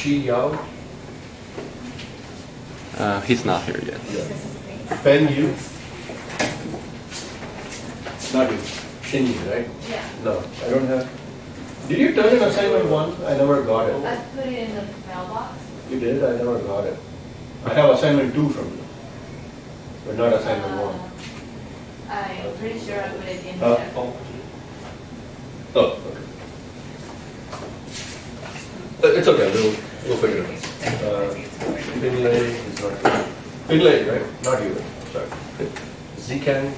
Shi Yao? He's not here yet. Yeah. Pen Yu? Not you. Shin Yu, right? Yeah. No, I don't have. Did you turn in assignment 1? I never got it. I put it in the mailbox. You did? I never got it. I have assignment 2 from you, but not assignment 1. I'm pretty sure I put it in Oh, there. okay. It's okay, we'll figure it out. Finlay is not here. Finlay, right? Not you. Sorry. Zikan,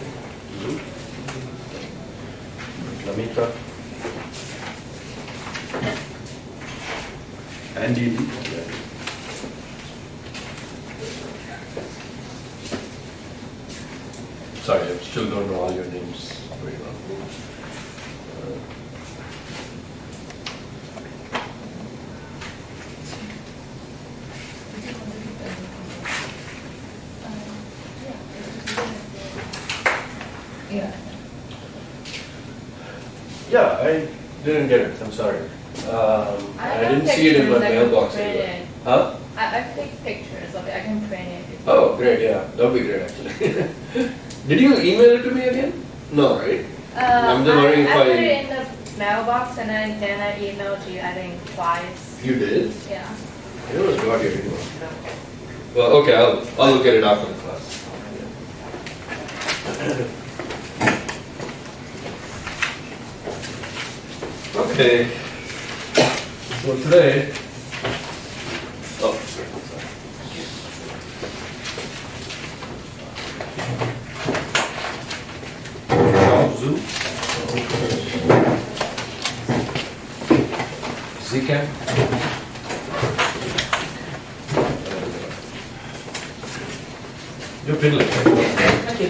you. Lamita. Andy Lee. Sorry, I still don't know all your names very well. Yeah, I didn't get it. I'm sorry. I didn't see it in my mailbox either. Huh? I take pictures of it. I can print it. Oh, great. Yeah, that would be great actually. Did you email it to me again? No, right? I'm just wondering if I put it in the mailbox and then I emailed you, I think, twice. You did? Yeah. I almost got your email. Well, okay, I'll look at it after the class. Okay. So today, Zoo, Zikan. You're fiddling. Thank you.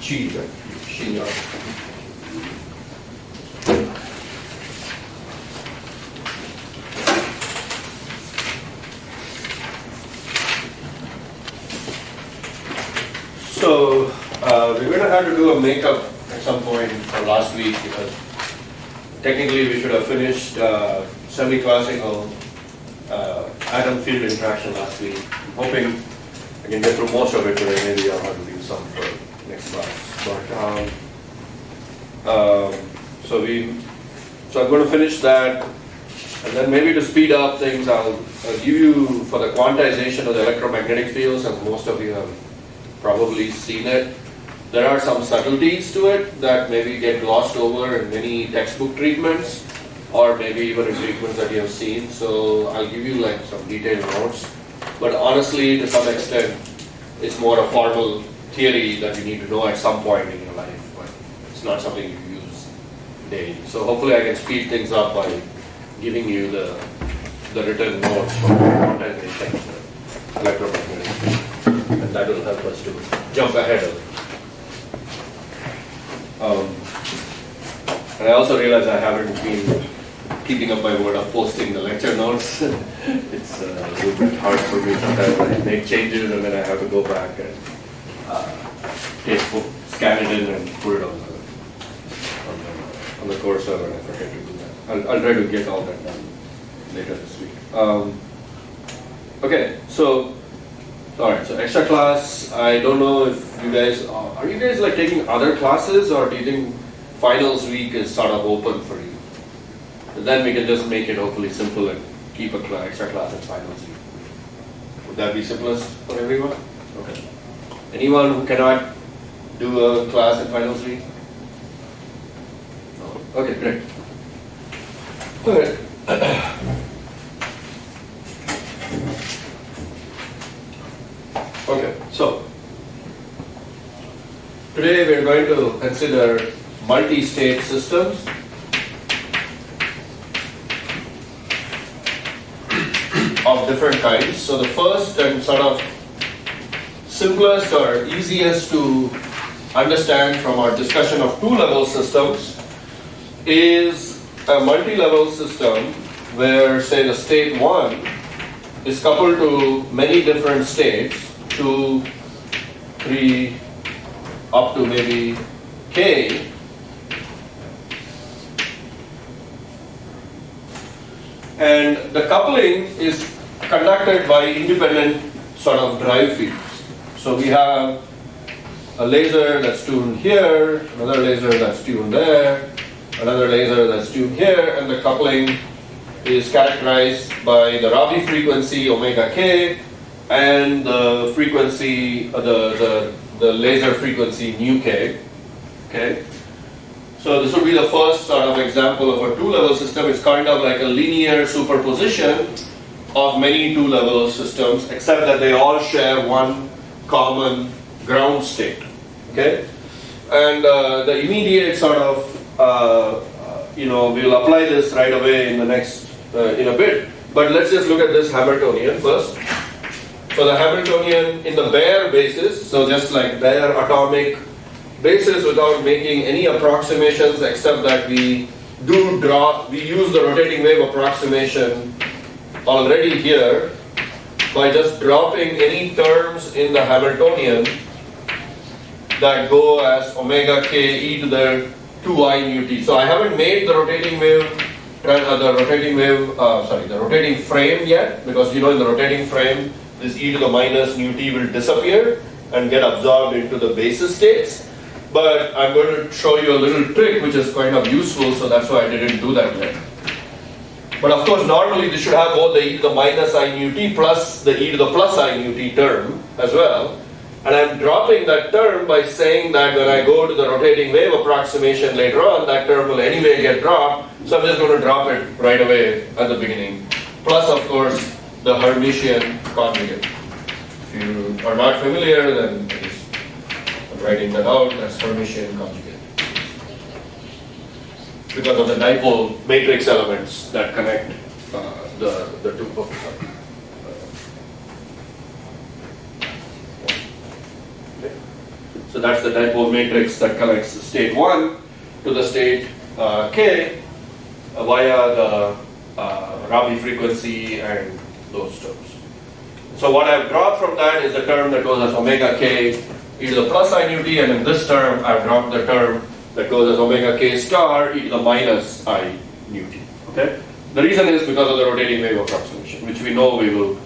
Cheese, right? Cheese. So we're going to have to do a makeup at some point for last week because technically we should have finished semi-classical atom field interaction last week. I'm hoping I can get through most of it, but maybe I'll have to leave some for next class. But so I'm going to finish that, and then maybe to speed up things, I'll give you for the quantization of the electromagnetic fields, as most of you have probably seen it. There are some subtleties to it that maybe get glossed over in many textbook treatments, or maybe even in treatments that you have seen. So I'll give you like some detailed notes. But honestly, to some extent, it's more a formal theory that you need to know at some point in your life, but it's not something you use daily. So hopefully I can speed things up by giving you the written notes from the quantization electromagnetic. And that will help us to jump ahead of it. And I also realize I haven't been keeping up my word of posting the lecture notes. It's a little bit hard for me sometimes. I make changes and then I have to go back and scan it in and put it on the course server, and I forget to do that. I'll try to get all that done later this week. Okay, so alright, so extra class, I don't know if you guys, are you guys like taking other classes, or do you think finals week is sort of open for you? And then we can just make it hopefully simple and keep a extra class in finals week. Would that be simplest for everyone? Okay. Anyone who cannot do a class in finals week? No? Okay, great. Okay. Okay, so today we are going to consider multi-state systems. Of different kinds. So the first and sort of simplest or easiest to understand from our discussion of two-level systems is a multi-level system where, say, the state 1 is coupled to many different states, 2, 3, up to maybe k, And the coupling is conducted by independent sort of drive fields. So we have a laser that's tuned here, another laser that's tuned there, another laser that's tuned here, and the coupling is characterized by the Rabi frequency omega k and the frequency, the laser frequency nu k. Okay. So this would be the first sort of example of a two-level system. It's kind of like a linear superposition of many two-level systems, except that they all share one common ground state. Okay, and the immediate sort of we'll apply this right away in the next in a bit. But let's just look at this Hamiltonian first. So the Hamiltonian in the bare basis, so just like bare atomic basis without making any approximations, except that we use the rotating wave approximation already here by just dropping any terms in the Hamiltonian that go as omega k e to the 2I nu t. So I haven't made the rotating frame yet, because in the rotating frame this e to the minus nu t will disappear and get absorbed into the basis states. But I'm going to show you a little trick which is kind of useful, so that's why I didn't do that yet. But of course, normally this should have both the e to the minus I nu t plus the e to the plus I nu t term as well. And I'm dropping that term by saying that when I go to the rotating wave approximation later on, that term will anyway get dropped. So I'm just going to drop it right away at the beginning. Plus, of course, the Hermitian conjugate. If you are not familiar, then I'm writing that out as Hermitian conjugate. Because of the dipole matrix elements that connect the two books. So that's the dipole matrix that connects state 1 to the state k via the Rabi frequency and those terms. So what I've dropped from that is the term that goes as omega k e to the plus I nu t, and in this term I've dropped the term that goes as omega k star e to the minus I nu t. Okay? The reason is because of the rotating wave approximation, which we know we will.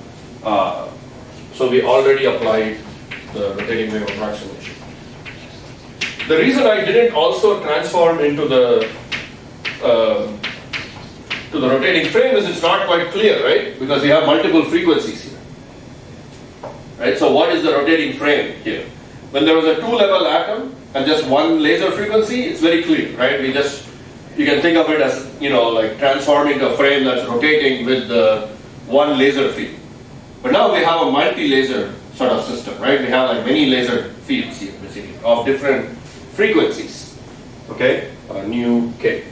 So we already applied the rotating wave approximation. The reason I didn't also transform into the rotating frame is it's not quite clear, right? Because we have multiple frequencies here. Right? So what is the rotating frame here? When there was a two-level atom and just one laser frequency, it's very clear, right? You can think of it as, like transforming a frame that's rotating with the one laser field. But now we have a multi-laser sort of system, right? We have like many laser fields here, basically, of different frequencies. Okay? Nu k.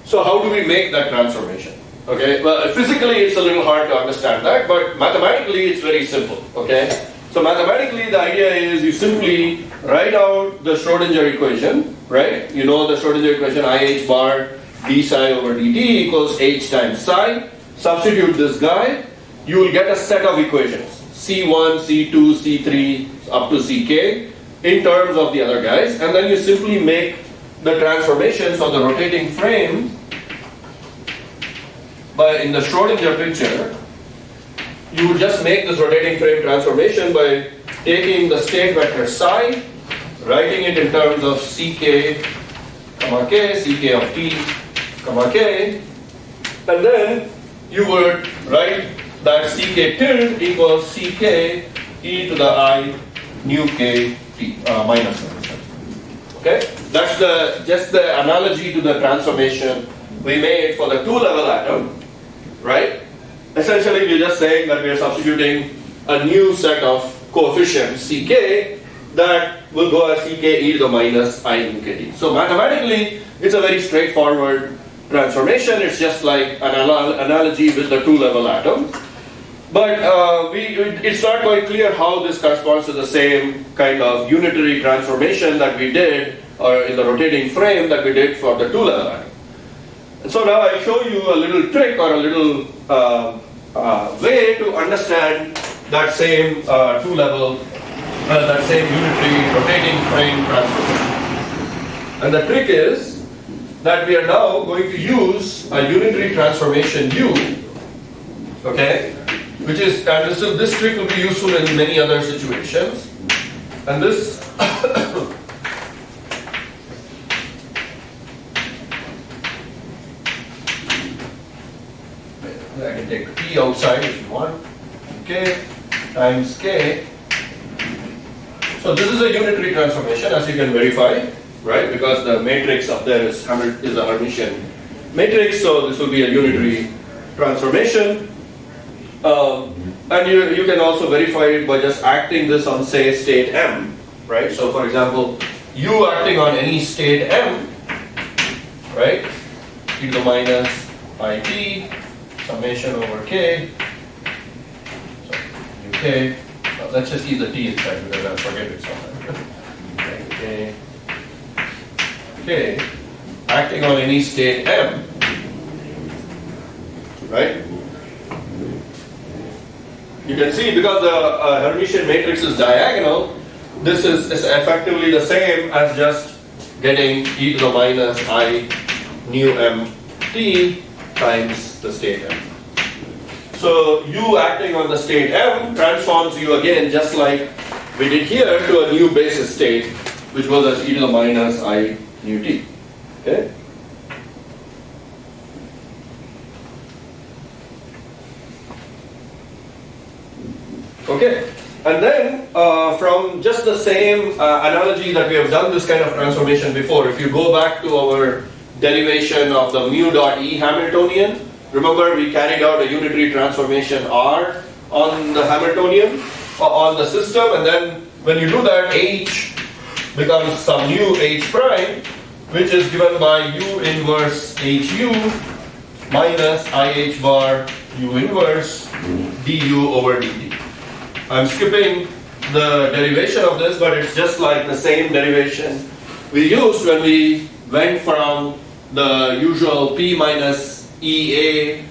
So how do we make that transformation? Okay? Well, physically it's a little hard to understand that, but mathematically it's very simple. Okay? So mathematically the idea is you simply write out the Schrodinger equation, right? You know the Schrodinger equation, IH bar d psi over dt equals h times psi. Substitute this guy, you will get a set of equations, C1, C2, C3, up to Ck, in terms of the other guys, and then you simply make the transformations of the rotating frame in the Schrodinger picture. You would just make this rotating frame transformation by taking the state vector psi, writing it in terms of Ck, comma k, Ck of t, comma k, and then you would write that Ck tilde equals Ck e to the I nu k t minus 1. Okay? That's just the analogy to the transformation we made for the two-level atom, right? Essentially, we're just saying that we're substituting a new set of coefficients Ck that will go as Ck e to the minus I nu k t. So mathematically, it's a very straightforward transformation. It's just like an analogy with the two-level atom. But it's not quite clear how this corresponds to the same kind of unitary transformation that we did, or in the rotating frame that we did for the two-level atom. And so now I show you a little trick or a little way to understand that same that same unitary rotating frame transformation. And the trick is that we are now going to use a unitary transformation U, okay, which is, and this trick will be useful in many other situations, and this I can take P outside if you want, K times K. So this is a unitary transformation, as you can verify, right? Because the matrix up there is a Hermitian matrix, so this will be a unitary transformation. And you can also verify it by just acting this on, say, state M, right? So for example, U acting on any state M, right? E to the minus IT summation over K, so UK. Let's just keep the T inside because I'll forget it somewhere. Okay, acting on any state M, right? You can see because the Hermitian matrix is diagonal, this is effectively the same as just getting e to the minus I nu m t times the state M. So U acting on the state M transforms U again, just like we did here, to a new basis state, which was as e to the minus I nu t. Okay? Okay, and then from just the same analogy that we have done this kind of transformation before, if you go back to our derivation of the mu dot E Hamiltonian, remember we carried out a unitary transformation R on the Hamiltonian, on the system, and then when you do that, H becomes some new H prime, which is given by U inverse HU minus IH bar U inverse du over dt. I'm skipping the derivation of this, but it's just like the same derivation we used when we went from the usual P minus EA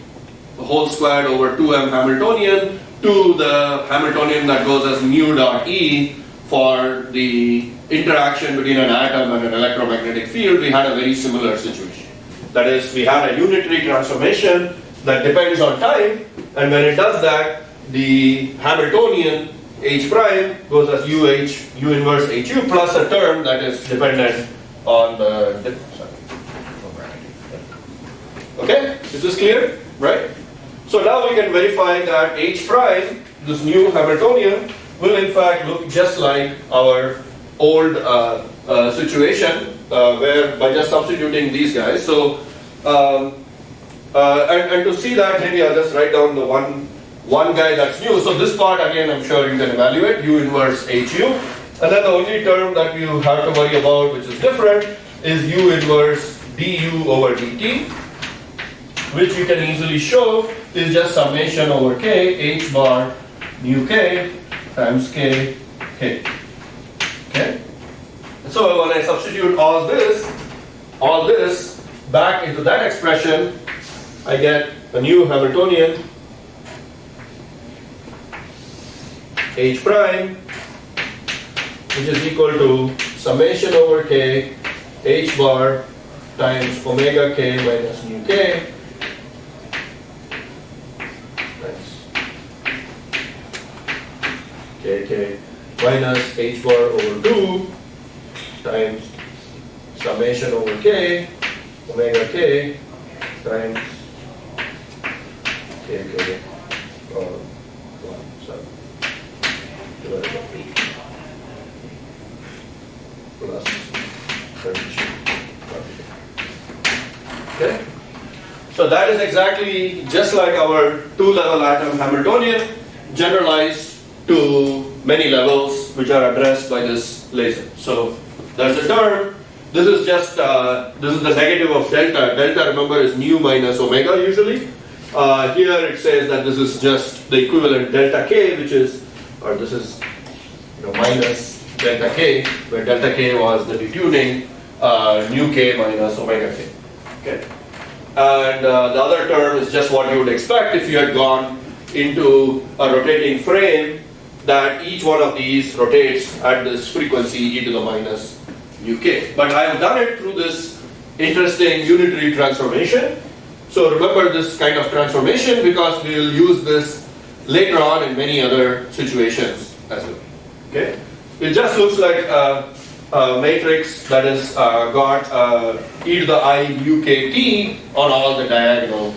whole squared over 2m Hamiltonian to the Hamiltonian that goes as mu dot E for the interaction between an atom and an electromagnetic field. We had a very similar situation. That is, we had a unitary transformation that depends on time, and when it does that, the Hamiltonian H prime goes as U inverse HU plus a term that is dependent on the, okay, is this clear, right? So now we can verify that H prime, this new Hamiltonian, will in fact look just like our old situation where by just substituting these guys. So and to see that, maybe I'll just write down the one guy that's new. So this part again, I'm sure you can evaluate, U inverse HU, and then the only term that you have to worry about, which is different, is U inverse du over dt, which you can easily show is just summation over k h bar mu k times k k. Okay. So when I substitute all this back into that expression, I get a new Hamiltonian H prime, which is equal to summation over k h bar times omega k minus mu k. K minus h bar over 2 times summation over k omega k times k or 1 so divided by 8 plus 32. Okay, so that is exactly just like our two-level atom Hamiltonian, generalized to many levels which are addressed by this laser. So there's a term. This is just this is the negative of delta. Delta, remember, is mu minus omega usually. Here it says that this is just the equivalent delta k, which is, or this is minus delta k, where delta k was the detuning nu k minus omega k. Okay, and the other term is just what you would expect if you had gone into a rotating frame, that each one of these rotates at this frequency e to the minus mu k. But I have done it through this interesting unitary transformation. So remember this kind of transformation because we will use this later on in many other situations as well. Okay? It just looks like a matrix that is got e to the I u k t on all the diagonal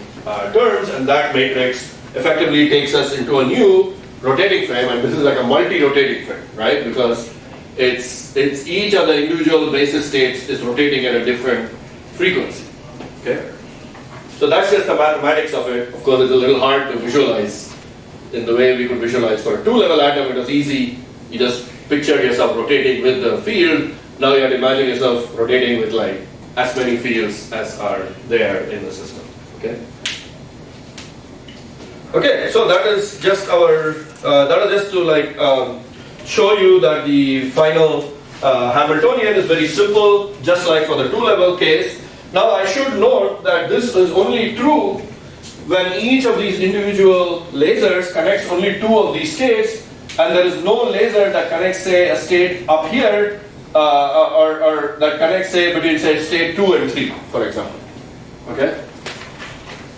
terms, and that matrix effectively takes us into a new rotating frame, and this is like a multi-rotating frame, right? Because it's each of the individual basis states is rotating at a different frequency. Okay? So that's just the mathematics of it. Of course, it's a little hard to visualize in the way we could visualize for a two-level atom. It was easy. You just picture yourself rotating with the field. Now you have to imagine yourself rotating with like as many fields as are there in the system. Okay. Okay. So that is just our. That is just to like show you that the final Hamiltonian is very simple, just like for the two-level case. Now I should note that this is only true when each of these individual lasers connects only two of these states, and there is no laser that connects, say, a state up here, or that connects, say, between, say, state 2 and 3, for example. Okay?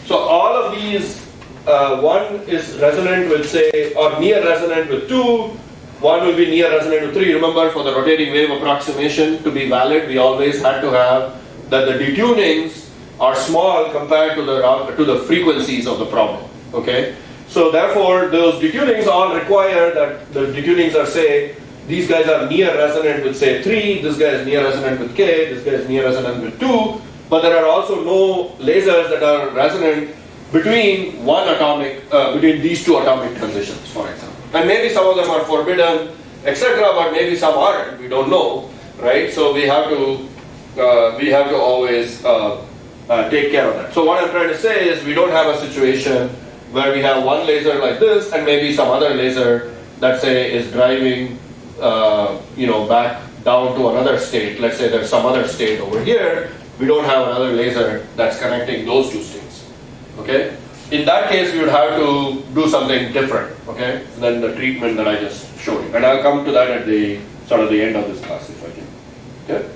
So all of these, one is resonant with, say, or near resonant with 2, one will be near resonant with 3. Remember, for the rotating wave approximation to be valid, we always had to have that the detunings are small compared to the frequencies of the problem. Okay? So therefore, those detunings all require that the detunings are, say, these guys are near resonant with, say, 3, this guy is near resonant with k, this guy is near resonant with 2, but there are also no lasers that are resonant between between these two atomic transitions, for example. And maybe some of them are forbidden, etc., but maybe some aren't, we don't know, right? So we have to always take care of that. So what I'm trying to say is we don't have a situation where we have one laser like this and maybe some other laser that, say, is driving back down to another state. Let's say there's some other state over here. We don't have another laser that's connecting those two states. Okay? In that case, we would have to do something different, okay, than the treatment that I just showed you. And I'll come to that at the sort of the end of this class if I can. Okay?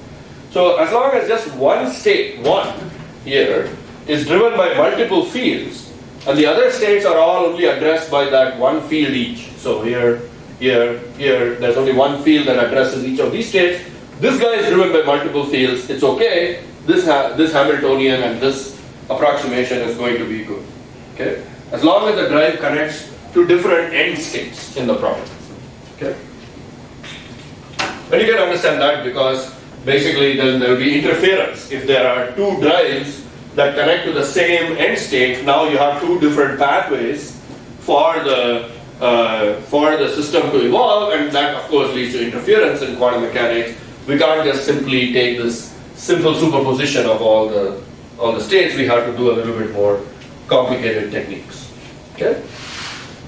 So as long as just one state, one here, is driven by multiple fields, and the other states are all only addressed by that one field each. So here, there's only one field that addresses each of these states. This guy is driven by multiple fields. It's okay. This Hamiltonian and this approximation is going to be good. Okay, as long as the drive connects to different end states in the problem. Okay, and you can understand that because basically then there will be interference if there are two drives that connect to the same end state. Now you have two different pathways for the system to evolve, and that of course leads to interference in quantum mechanics. We can't just simply take this simple superposition of all the states. We have to do a little bit more complicated techniques. Okay.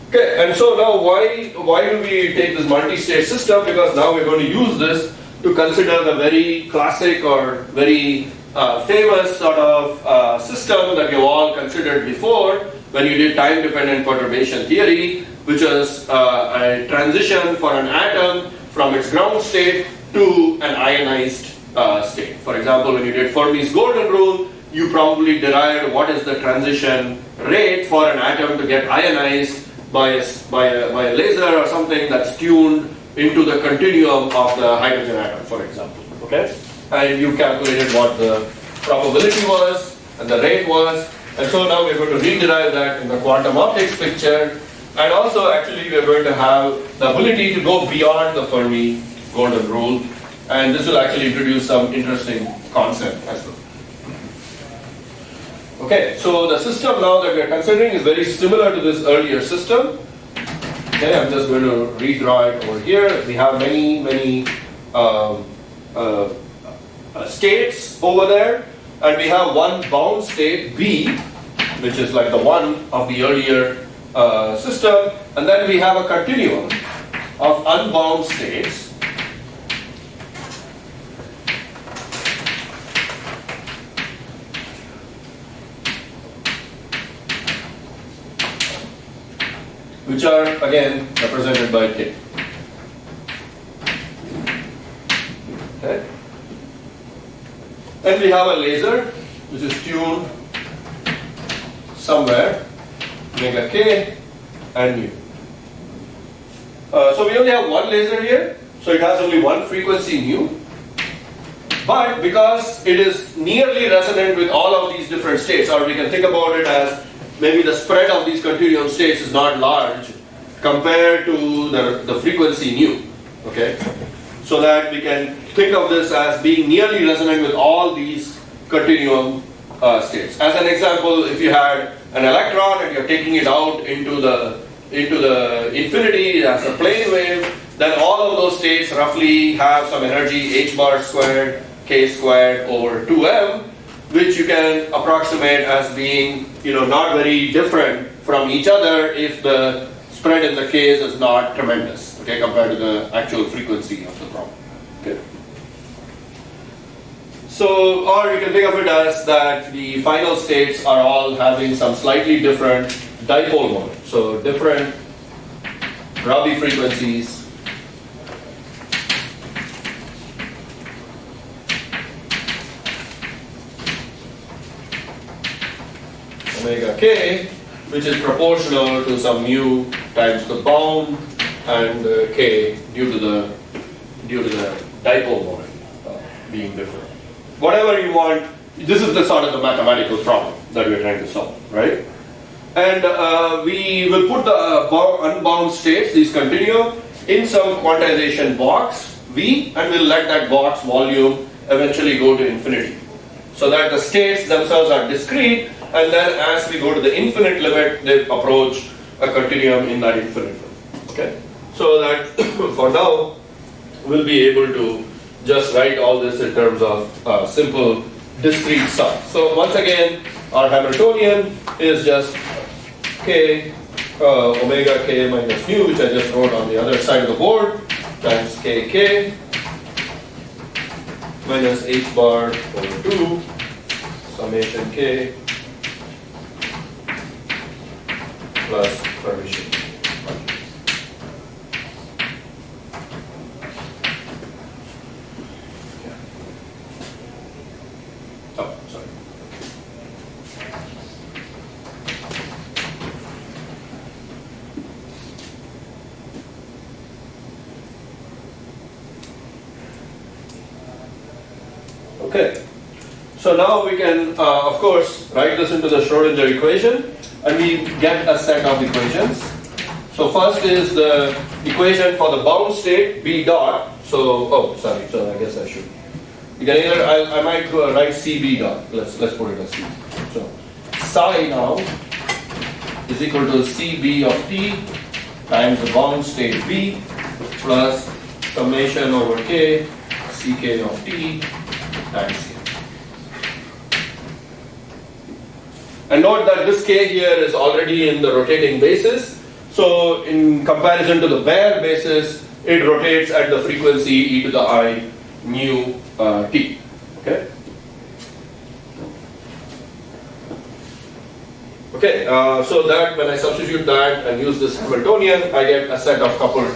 Okay. And so now why do we take this multi-state system? Because now we're going to use this to consider the very classic or very famous sort of system that you all considered before when you did time-dependent perturbation theory, which is a transition for an atom from its ground state to an ionized state. For example, when you did Fermi's golden rule, you probably derived what is the transition rate for an atom to get ionized by a laser or something that's tuned into the continuum of the hydrogen atom, for example. Okay? And you calculated what the probability was and the rate was. And so now we're going to rederive that in the quantum optics picture. And also, actually, we're going to have the ability to go beyond the Fermi golden rule. And this will actually introduce some interesting concept as well. Okay, so the system now that we're considering is very similar to this earlier system. Okay, I'm just going to redraw it over here. We have many states over there, and we have one bound state B, which is like the one of the earlier system, and then we have a continuum of unbound states. Which are again represented by K. Okay. And we have a laser which is tuned somewhere, omega k and mu. So we only have one laser here, so it has only one frequency mu. But because it is nearly resonant with all of these different states, or we can think about it as maybe the spread of these continuum states is not large compared to the frequency nu. Okay, so that we can think of this as being nearly resonant with all these continuum states. As an example, if you had an electron and you're taking it out into the infinity as a plane wave, then all of those states roughly have some energy h bar squared k squared over 2m, which you can approximate as being not very different from each other if the spread in the case is not tremendous, okay, compared to the actual frequency of the problem. Okay. So, or you can think of it as that the final states are all having some slightly different dipole moment. So different Rabi frequencies omega k, which is proportional to some mu times the bound and k due to the dipole moment being different. Whatever you want, this is the sort of the mathematical problem that we're trying to solve, right? And we will put the unbound states, these continuum, in some quantization box V, and we'll let that box volume eventually go to infinity, so that the states themselves are discrete, and then as we go to the infinite limit, they approach a continuum in that infinite limit. Okay, so that for now we'll be able to just write all this in terms of simple discrete sum. So once again, our Hamiltonian is just k omega k minus mu, which I just wrote on the other side of the board, times kk minus h bar over 2 summation k plus permission. Oh, sorry. Okay, so now we can, of course, write this into the Schrodinger equation, and we get a set of equations. So first is the equation for the bound state B dot. So, oh, sorry, so I guess I should. You can either, I might write CB dot. Let's put it as C. So, psi now is equal to CB of T times the bound state B plus summation over K CK of T times K. And note that this K here is already in the rotating basis. So in comparison to the bare basis, it rotates at the frequency e to the I mu t. Okay. Okay. So that when I substitute that and use this Hamiltonian, I get a set of coupled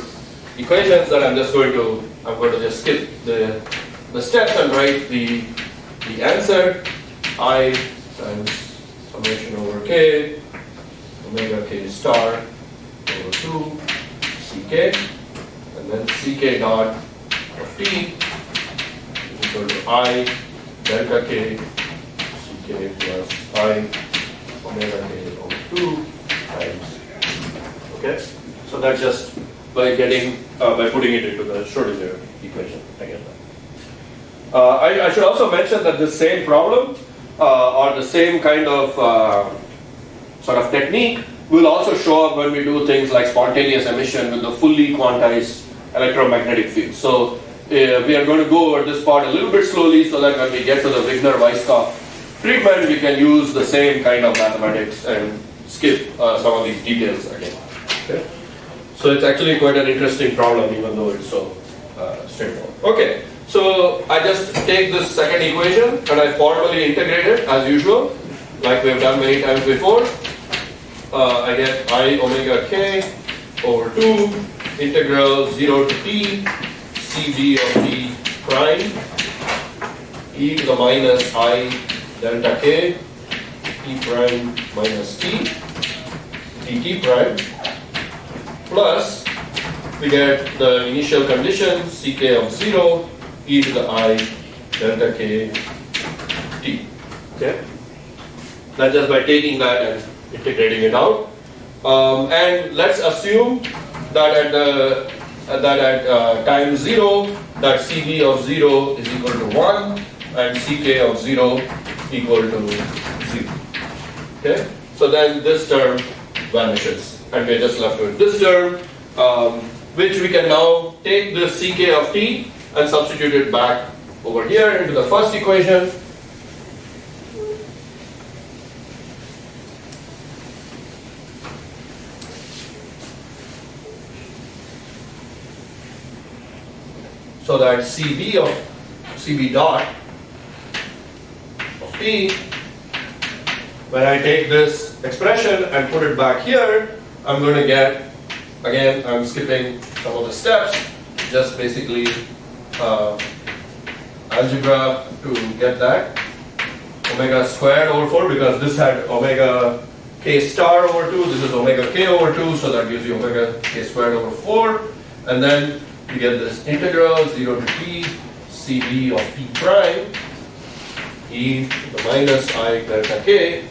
equations that I'm going to just skip the steps and write the answer. I times summation over k omega k star over 2 ck, and then ck dot of t is equal to I delta k ck plus I omega k over 2 times. Okay, so that's just by putting it into the Schrodinger equation. I get that. I should also mention that the same problem or the same kind of sort of technique will also show up when we do things like spontaneous emission with the fully quantized electromagnetic field. So we are going to go over this part a little bit slowly so that when we get to the Wigner-Weisskopf treatment, we can use the same kind of mathematics and skip some of these details again. Okay? So it's actually quite an interesting problem, even though it's so straightforward. Okay. So I just take this second equation and I formally integrate it as usual, like we have done many times before. I get I omega k over 2 integral 0 to t cb of t prime e to the minus I delta k t prime minus t dt prime plus we get the initial condition ck of 0 e to the I delta k t. Okay? That's just by taking that and integrating it out. And let's assume that at time 0, that Cv of 0 is equal to 1 and Ck of 0 equal to 0. Okay? So then this term vanishes and we're just left with this term, which we can now take this Ck of t and substitute it back over here into the first equation. So that Cv dot of t, when I take this expression and put it back here, I'm going to get, again, I'm skipping some of the steps, just basically algebra to get that. Omega squared over 4, because this had omega k star over 2, this is omega k over 2, so that gives you omega k squared over 4. And then you get this integral 0 to t Cv of t prime e to the minus I delta k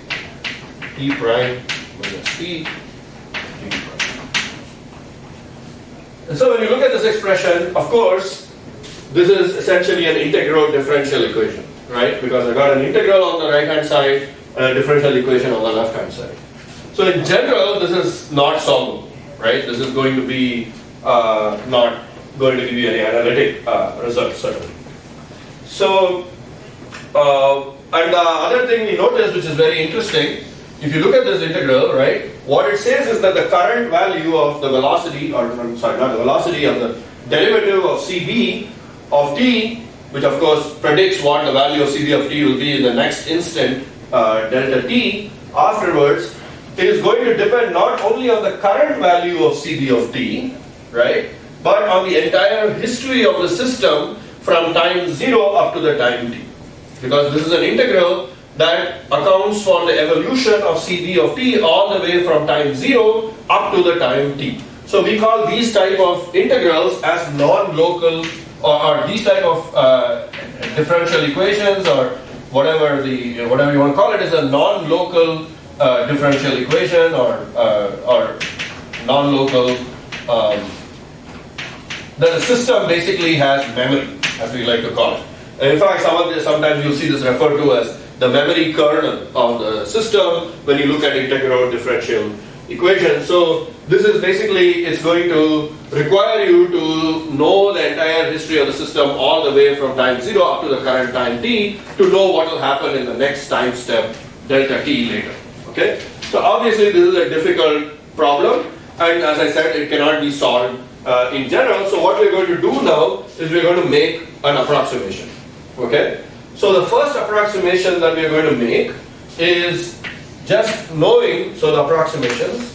t prime minus t dt prime. And so when you look at this expression, of course, this is essentially an integral differential equation, right? Because I got an integral on the right hand side and a differential equation on the left hand side. So in general, this is not solvable, right? This is going to be not going to give you any analytic results, certainly. So, and the other thing we noticed, which is very interesting, if you look at this integral, right, what it says is that the current value of the velocity, or I'm sorry, not the velocity, of the derivative of Cv of t, which of course predicts what the value of Cv of t will be in the next instant, delta t, afterwards, is going to depend not only on the current value of Cv of t, right, but on the entire history of the system from time 0 up to the time t. Because this is an integral that accounts for the evolution of Cv of t all the way from time 0 up to the time t. So we call these type of integrals as non-local, or these type of differential equations, or whatever you want to call it, is a non-local differential equation, or non-local. The system basically has memory, as we like to call it. And in fact, sometimes you'll see this referred to as the memory kernel of the system when you look at integral differential equations. So this is basically, it's going to require you to know the entire history of the system all the way from time 0 up to the current time t to know what will happen in the next time step delta t later. Okay? So obviously this is a difficult problem, and as I said, it cannot be solved in general. So what we're going to do now is we're going to make an approximation. Okay? So the first approximation that we're going to make is just knowing, so the approximations.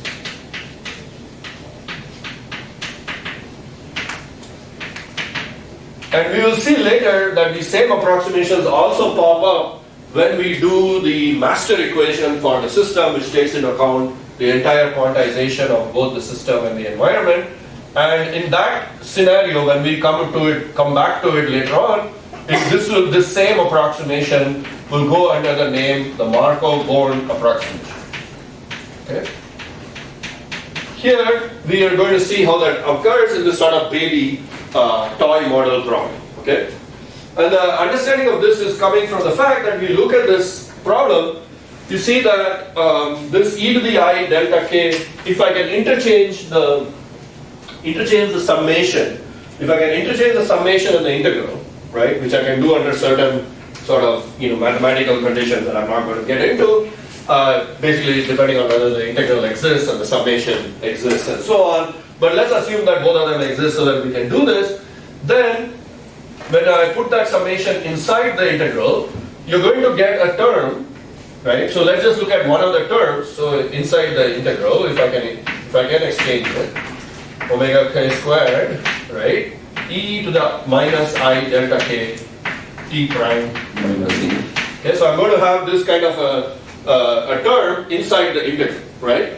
And we will see later that the same approximations also pop up when we do the master equation for the system, which takes into account the entire quantization of both the system and the environment. And in that scenario, when we come back to it later on, this same approximation will go under the name the Markov-Born approximation. Okay? Here we are going to see how that occurs in this sort of baby toy model problem. Okay? And the understanding of this is coming from the fact that we look at this problem, you see that this e to the I delta k, if I can interchange the summation, if I can interchange the summation and the integral, right, which I can do under certain sort of mathematical conditions that I'm not going to get into, basically depending on whether the integral exists and the summation exists and so on. But let's assume that both of them exist so that we can do this. Then when I put that summation inside the integral, you're going to get a term, right? So let's just look at one of the terms. So inside the integral, if I can exchange it, omega k squared, right, e to the minus I delta k t prime minus t. Okay, so I'm going to have this kind of a term inside the integral, right?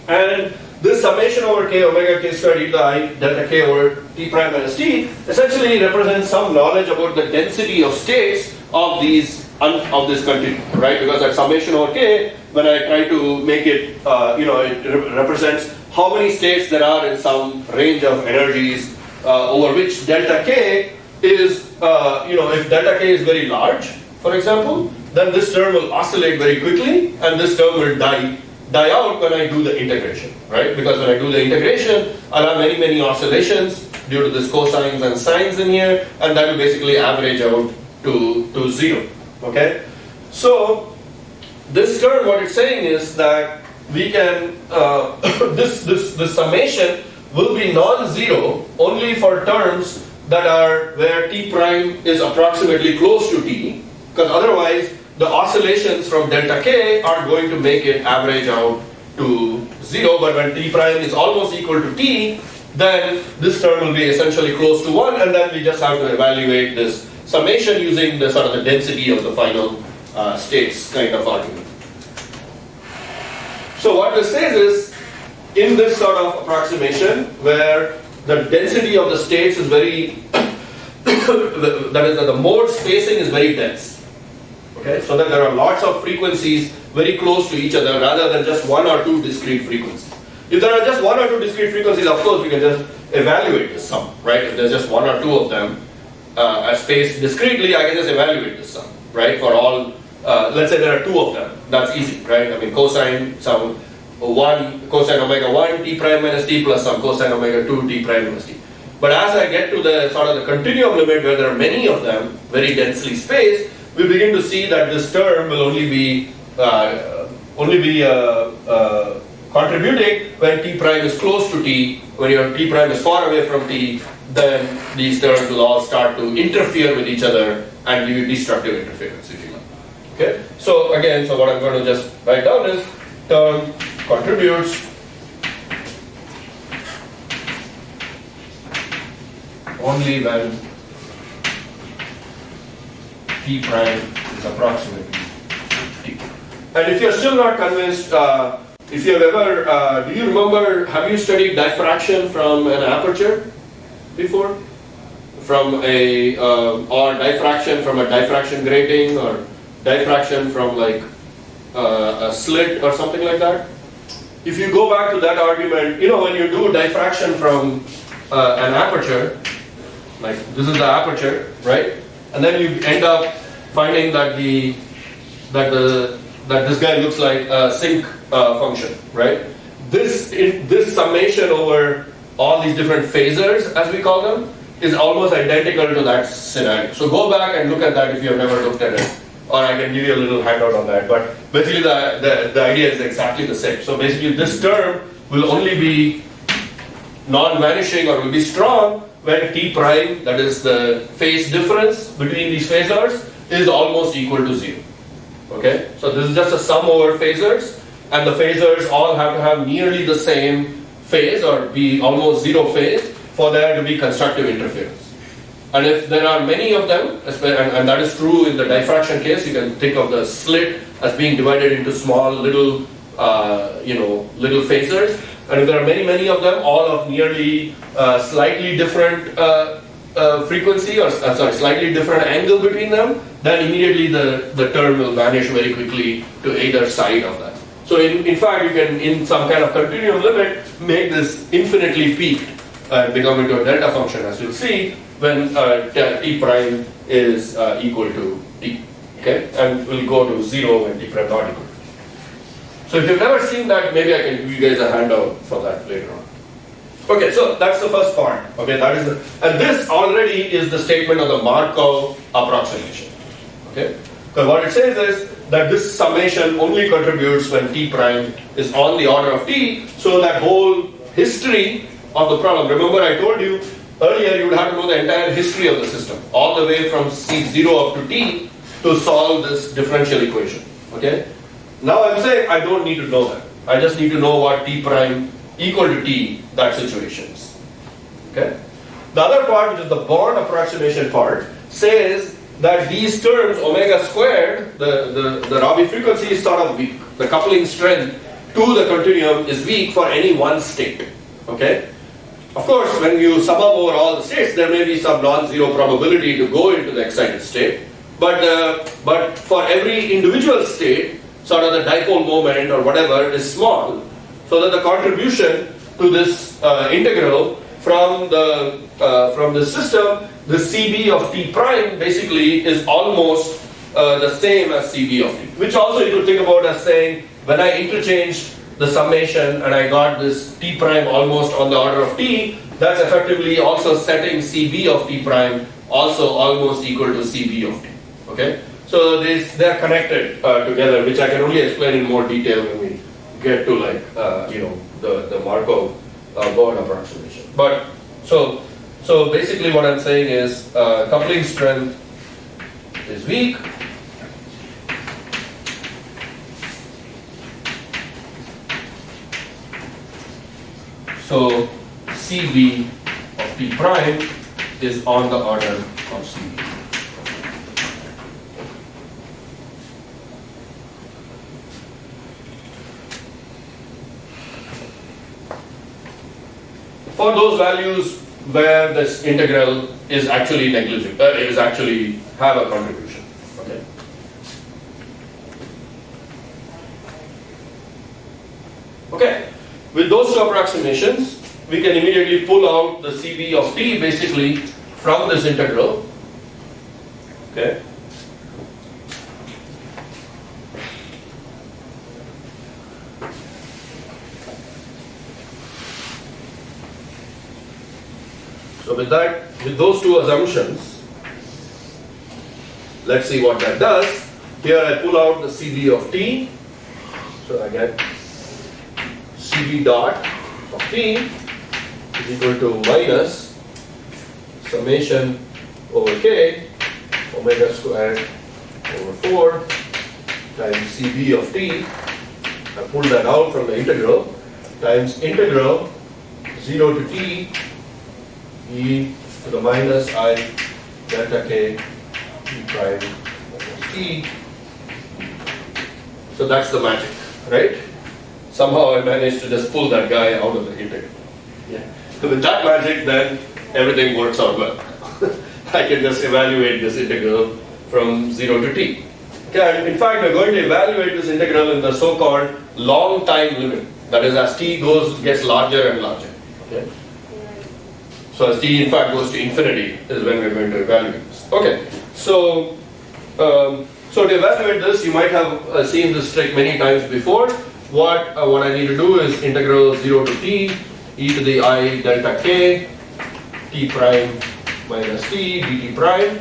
And this summation over k omega k squared e to the I delta k over t prime minus t essentially represents some knowledge about the density of states of these of this continuum, right? Because that summation over k, when I try to make it, it represents how many states there are in some range of energies over which delta k is, if delta k is very large, for example, then this term will oscillate very quickly, and this term will die out when I do the integration, right? Because when I do the integration, I'll have many oscillations due to this cosines and sines in here, and that will basically average out to 0. Okay, so this term, what it's saying is that we can this summation will be non-zero only for terms that are where t prime is approximately close to t, because otherwise the oscillations from delta k are going to make it average out to 0. But when t prime is almost equal to t, then this term will be essentially close to 1, and then we just have to evaluate this summation using the sort of the density of the final states kind of argument. So what this says is, in this sort of approximation where the density of the states is very that is that the mode spacing is very dense, okay, so that there are lots of frequencies very close to each other rather than just one or two discrete frequencies. If there are just one or two discrete frequencies, of course we can just evaluate the sum, right? If there's just one or two of them spaced discretely, I can just evaluate the sum, right? For all, let's say there are two of them, that's easy, right? I mean, cosine some 1 cosine omega 1 t prime minus t plus some cosine omega 2 t prime minus t. But as I get to the sort of the continuum limit where there are many of them very densely spaced, we begin to see that this term will only be contributing when t prime is close to t. When your t prime is far away from t, then these terms will all start to interfere with each other and give you destructive interference, if you like. Okay. So again, so what I'm going to just write down is term contributes only when t prime is approximately t. And if you're still not convinced, if you have ever, do you remember, have you studied diffraction from an aperture before? From a, or diffraction from a diffraction grating, or diffraction from like a slit or something like that? If you go back to that argument, when you do diffraction from an aperture, like this is the aperture, right? And then you end up finding that this guy looks like a sinc function, right? This summation over all these different phasors, as we call them, is almost identical to that scenario. So go back and look at that if you have never looked at it, or I can give you a little handout on that. But basically the idea is exactly the same. So basically this term will only be non-vanishing or will be strong when t prime, that is the phase difference between these phasors, is almost equal to 0. Okay? So this is just a sum over phasors, and the phasors all have to have nearly the same phase or be almost 0 phase for there to be constructive interference. And if there are many of them, and that is true in the diffraction case, you can think of the slit as being divided into small little little phasors. And if there are many of them, all of nearly slightly different frequency, or slightly different angle between them, then immediately the term will vanish very quickly to either side of that. So in fact, you can, in some kind of continuum limit, make this infinitely peaked and become into a delta function, as you'll see, when t prime is equal to t. Okay, and will go to 0 when t prime not equal to t. So if you've never seen that, maybe I can give you guys a handout for that later on. Okay, so that's the first part. Okay, that is and this already is the statement of the Markov approximation. Okay, because what it says is that this summation only contributes when t prime is on the order of t. So that whole history of the problem. Remember, I told you earlier you would have to know the entire history of the system, all the way from C0 up to t, to solve this differential equation. Okay. Now I'm saying I don't need to know that. I just need to know what t prime equal to t, that situation is. Okay? The other part, which is the Born approximation part, says that these terms, omega squared, the Rabi frequency is sort of weak. The coupling strength to the continuum is weak for any one state. Okay? Of course, when you sum up over all the states, there may be some non-zero probability to go into the excited state. But for every individual state, sort of the dipole moment or whatever is small, so that the contribution to this integral from the system, the CB of t prime basically is almost the same as CB of t, which also you could think about as saying, when I interchanged the summation and I got this t prime almost on the order of t, that's effectively also setting CB of t prime also almost equal to CB of t. Okay? So they're connected together, which I can only explain in more detail when we get to the Markov board approximation. But so basically what I'm saying is coupling strength is weak. So CB of t prime is on the order of CB. For those values where this integral is actually negligible, is actually have a contribution. Okay. Okay. With those two approximations, we can immediately pull out the CB of t basically from this integral. Okay. So with those two assumptions, let's see what that does. Here I pull out the CB of t. So I get CB dot of t is equal to minus summation over k omega squared over 4 times CB of t. I pull that out from the integral times integral 0 to t e to the minus I delta k t prime minus t. So that's the magic, right? Somehow I managed to just pull that guy out of the integral. Yeah. So with that magic, then everything works out well. I can just evaluate this integral from 0 to t. Okay, and in fact, we're going to evaluate this integral in the so-called long time limit. That is, as t gets larger and larger. Okay. So as t in fact goes to infinity is when we're going to evaluate this. Okay, so to evaluate this, you might have seen this trick many times before. What I need to do is integral 0 to t e to the I delta k t prime minus t dt prime.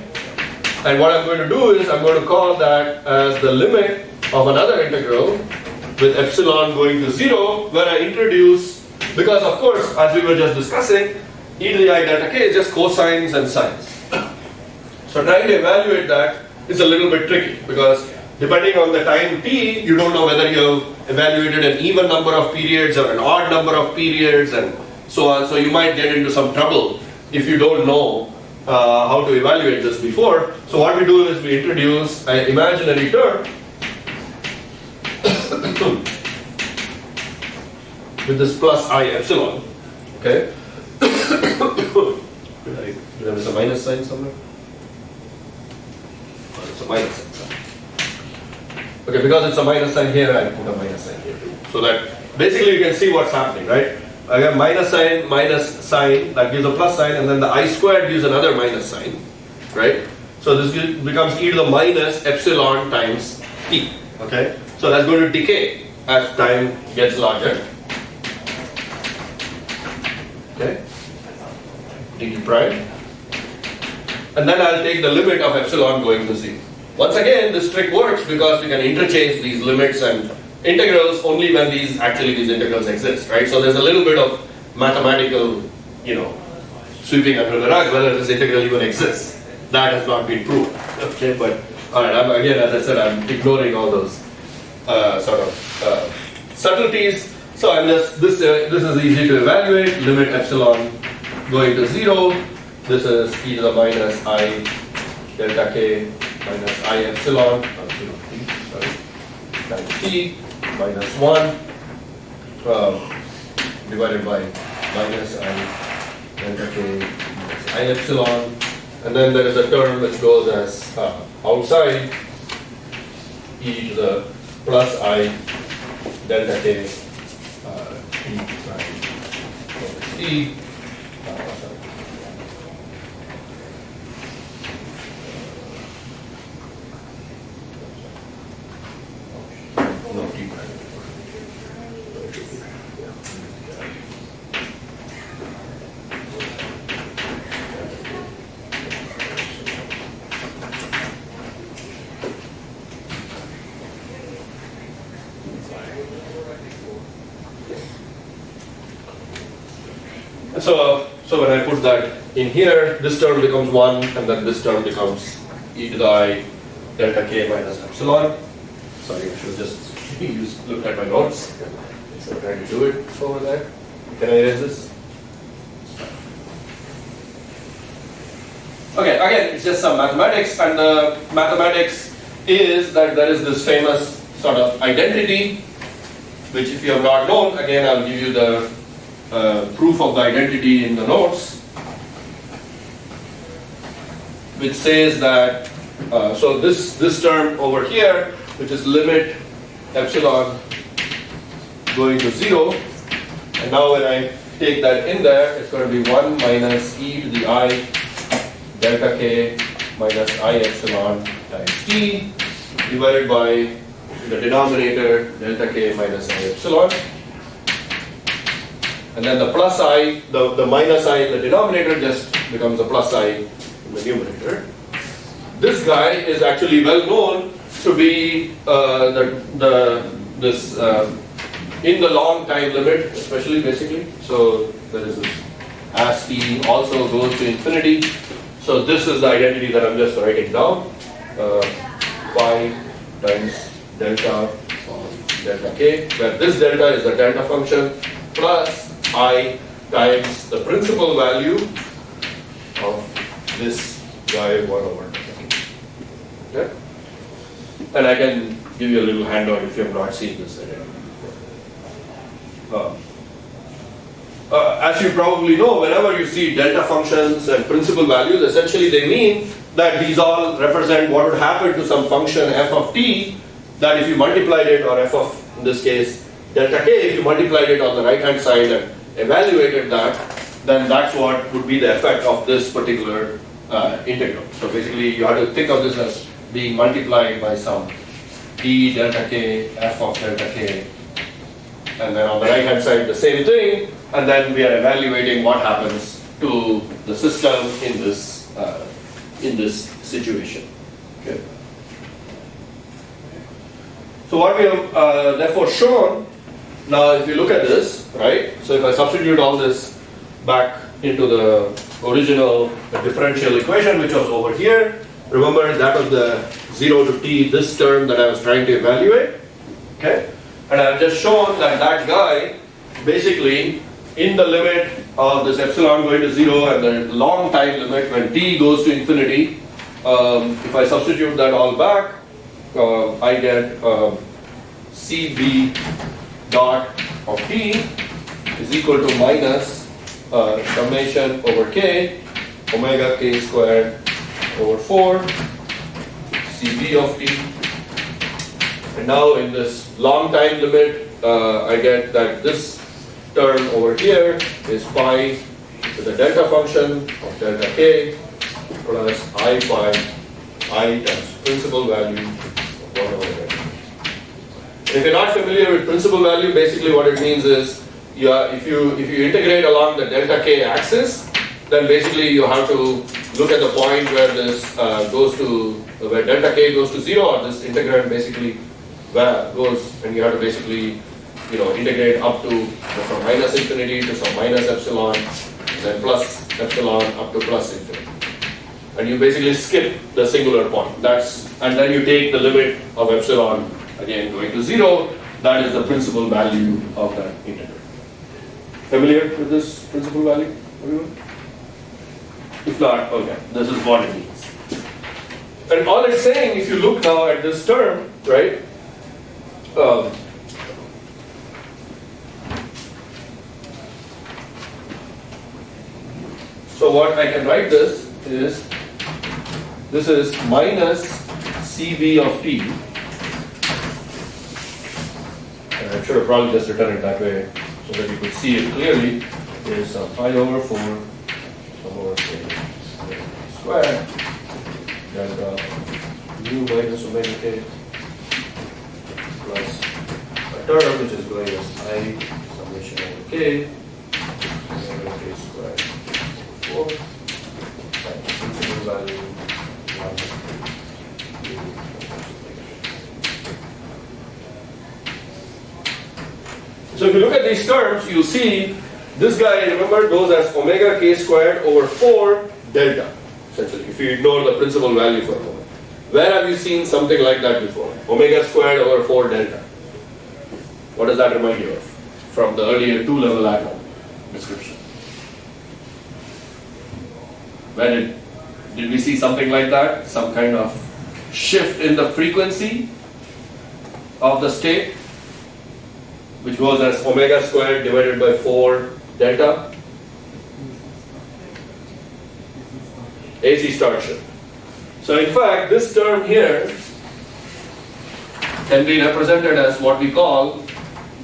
And what I'm going to do is I'm going to call that as the limit of another integral with epsilon going to 0, where I introduce, because of course, as we were just discussing, e to the I delta k is just cosines and sines. So trying to evaluate that is a little bit tricky, because depending on the time t, you don't know whether you've evaluated an even number of periods or an odd number of periods and so on. So you might get into some trouble if you don't know how to evaluate this before. So what we do is we introduce an imaginary term with this plus I epsilon. Okay. There is a minus sign somewhere? Oh, it's a minus sign. Okay, because it's a minus sign here, I put a minus sign here too. So that basically you can see what's happening, right? I have minus sign, that gives a plus sign, and then the I squared gives another minus sign, right? So this becomes e to the minus epsilon times t, okay? So that's going to decay as time gets larger. Okay, dt prime, and then I'll take the limit of epsilon going to 0. Once again, this trick works because we can interchange these limits and integrals only when these integrals exist, right? So there's a little bit of mathematical, sweeping under the rug whether this integral even exists. That has not been proved. Okay, but all right. Again, as I said, I'm ignoring all those subtleties. So I'm just this is easy to evaluate. Limit epsilon going to 0. This is e to the minus I delta k minus I epsilon, sorry, times t minus 1 divided by minus I delta k minus I epsilon, and then there is a term which goes as outside e to the plus I delta k t prime over t. No, t prime. So when I put that in here, this term becomes 1, and then this term becomes e to the I delta k minus epsilon. Sorry, I should just look at my notes. So I'm trying to do it over there. Can I erase this? Okay, again, it's just some mathematics, and the mathematics is that there is this famous sort of identity, which if you have not known, again, I'll give you the proof of the identity in the notes, which says that, so this term over here, which is limit epsilon going to 0, and now when I take that in there, it's going to be 1 minus e to the I delta k minus I epsilon times t divided by the denominator delta k minus I epsilon. And then the plus I, the minus I in the denominator just becomes a plus I in the numerator. This guy is actually well known to be this in the long time limit, especially basically. So there is this as t also goes to infinity. So this is the identity that I'm just writing down. Pi times delta of delta k, where this delta is the delta function plus I times the principal value of this guy 1 over delta k. Okay? And I can give you a little handout if you have not seen this identity before. As you probably know, whenever you see delta functions and principal values, essentially they mean that these all represent what would happen to some function f of t, that if you multiplied it, or f of, in this case, delta k, if you multiplied it on the right hand side and evaluated that, then that's what would be the effect of this particular integral. So basically you have to think of this as being multiplied by some d delta k, f of delta k, and then on the right hand side the same thing, and then we are evaluating what happens to the system in this situation. Okay. So what we have therefore shown, now if you look at this, right, so if I substitute all this back into the original differential equation which was over here, remember that was the 0 to t, this term that I was trying to evaluate, okay, and I've just shown that that guy basically in the limit of this epsilon going to 0 and the long time limit when t goes to infinity, if I substitute that all back, I get Cb dot of t is equal to minus summation over k omega k squared over 4 Cb of t. And now in this long time limit, I get that this term over here is pi to the delta function of delta k plus I pi I times principal value of 1 over delta. If you're not familiar with principal value, basically what it means is if you integrate along the delta k axis, then basically you have to look at the point where this where delta k goes to 0, or this integrand basically goes, and you have to basically integrate up to from minus infinity to some minus epsilon, then plus epsilon up to plus infinity. And you basically skip the singular point. And then you take the limit of epsilon again going to 0. That is the principal value of that integral. Familiar with this principal value, everyone? If not, okay, this is what it means. And all it's saying, if you look now at this term, right? So what I can write this is minus CB of t. And I should have probably just written it that way so that you could see it clearly. Is pi over 4 over k squared delta mu minus omega k plus a term which is going as I summation over k omega k squared 4 times principal value 1 So if you look at these terms, you see this guy, remember, goes as omega k squared over 4 delta, essentially, if you ignore the principal value for a moment. Where have you seen something like that before? Omega squared over 4 delta. What does that remind you of from the earlier 2-level atom description? Where did we see something like that? Some kind of shift in the frequency of the state, which goes as omega squared divided by 4 delta? AC star shift. So in fact, this term here can be represented as what we call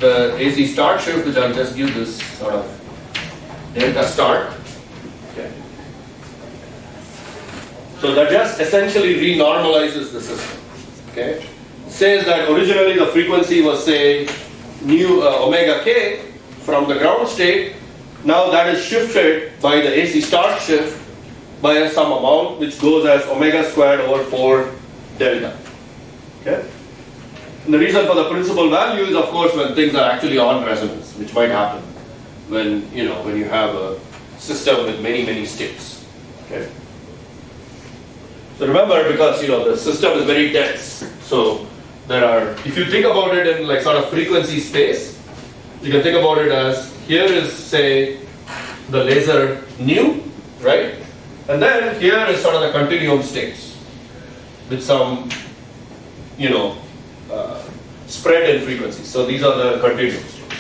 the AC start shift, which I'll just give this sort of delta start. Okay. So that just essentially renormalizes the system. Okay. Says that originally the frequency was, say, nu omega k from the ground state. Now that is shifted by the AC start shift by some amount which goes as omega squared over 4 delta. Okay? And the reason for the principal value is, of course, when things are actually on resonance, which might happen when you have a system with many states. Okay? So remember, because the system is very dense, so there are, if you think about it in like sort of frequency space, you can think about it as, here is, say, the laser nu, right? And then here is sort of the continuum states with some, spread in frequency. So these are the continuum states.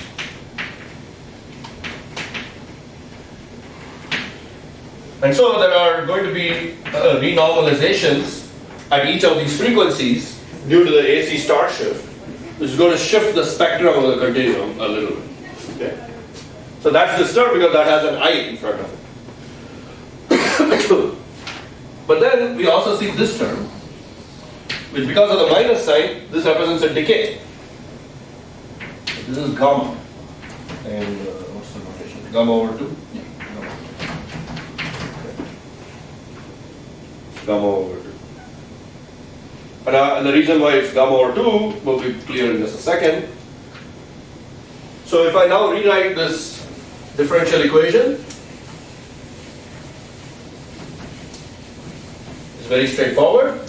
And so there are going to be renormalizations at each of these frequencies due to the AC star shift, which is going to shift the spectrum of the continuum a little bit. Okay? So that's this term because that has an I in front of it. But then we also see this term, which because of the minus sign, this represents a decay. This is gamma. And what's the notation? Gamma over 2? Yeah, gamma over 2. And the reason why it's gamma over 2 will be clear in just a second. So if I now rewrite this differential equation, it's very straightforward.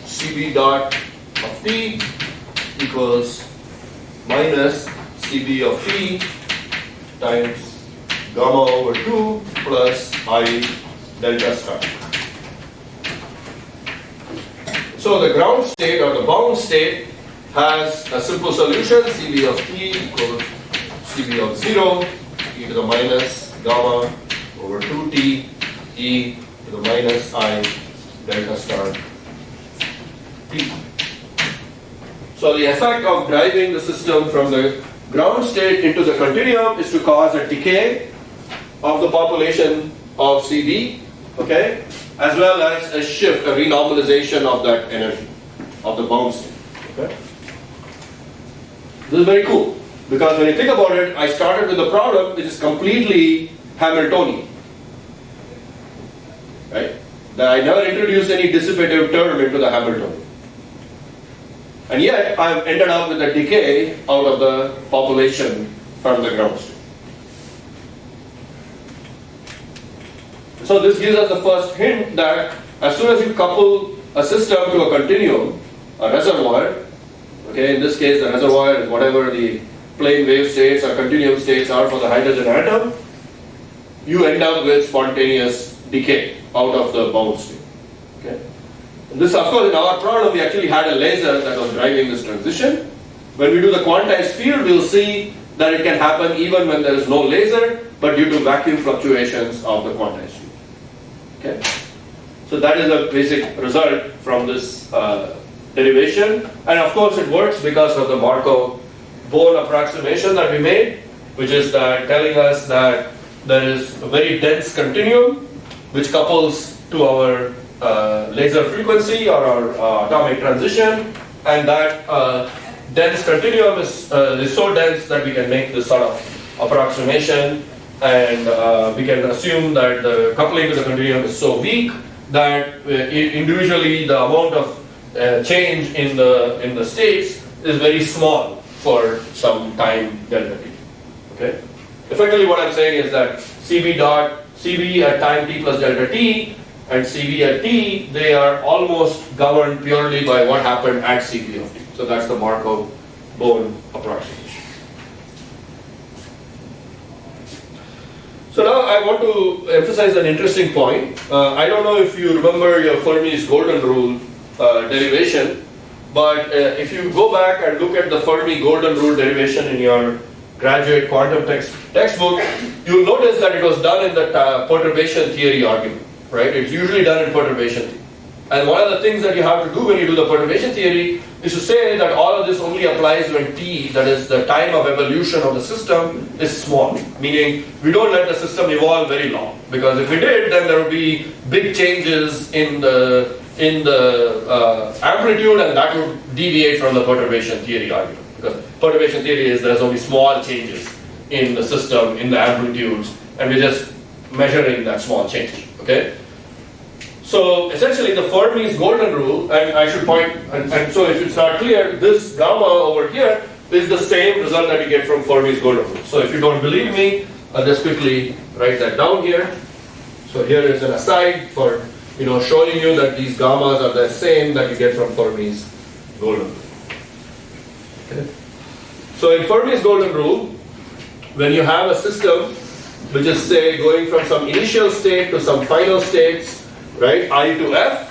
CB dot of t equals minus CB of t times gamma over 2 plus I delta star. So the ground state or the bound state has a simple solution. CB of t equals CB of 0 e to the minus gamma over 2t e to the minus I delta star t. So the effect of driving the system from the ground state into the continuum is to cause a decay of the population of CB, okay, as well as a shift, a renormalization of that energy of the bound state. Okay? This is very cool because when you think about it, I started with a product which is completely Hamiltonian. Right? That I never introduced any dissipative term into the Hamiltonian. And yet I've ended up with a decay out of the population from the ground state. So this gives us the first hint that as soon as you couple a system to a continuum, a reservoir, okay, in this case the reservoir is whatever the plane wave states or continuum states are for the hydrogen atom, you end up with spontaneous decay out of the bound state. Okay? And this, of course, in our problem, we actually had a laser that was driving this transition. When we do the quantized field, we'll see that it can happen even when there is no laser, but due to vacuum fluctuations of the quantized field. Okay? So that is a basic result from this derivation. And of course, it works because of the Markov-Born approximation that we made, which is that telling us that there is a very dense continuum which couples to our laser frequency or our atomic transition, and that dense continuum is so dense that we can make this sort of approximation, and we can assume that the coupling to the continuum is so weak that individually the amount of change in the states is very small for some time delta t. Okay? Effectively what I'm saying is that CB at time t plus delta t and CB at t, they are almost governed purely by what happened at CB of t. So that's the Markov-Born approximation. So now I want to emphasize an interesting point. I don't know if you remember your Fermi's golden rule derivation, but if you go back and look at the Fermi golden rule derivation in your graduate quantum textbook, you'll notice that it was done in the perturbation theory argument, right? It's usually done in perturbation theory. And one of the things that you have to do when you do the perturbation theory is to say that all of this only applies when t, that is the time of evolution of the system, is small. Meaning, we don't let the system evolve very long. Because if we did, then there would be big changes in the amplitude, and that would deviate from the perturbation theory argument. Because perturbation theory is there's only small changes in the system, in the amplitudes, and we're just measuring that small change. Okay? So essentially the Fermi's golden rule, and I should point, and so if it's not clear, this gamma over here is the same result that you get from Fermi's golden rule. So if you don't believe me, I'll just quickly write that down here. So here is an aside for showing you that these gammas are the same that you get from Fermi's golden rule. Okay. So in Fermi's golden rule, when you have a system which is say going from some initial state to some final states, right, I to F,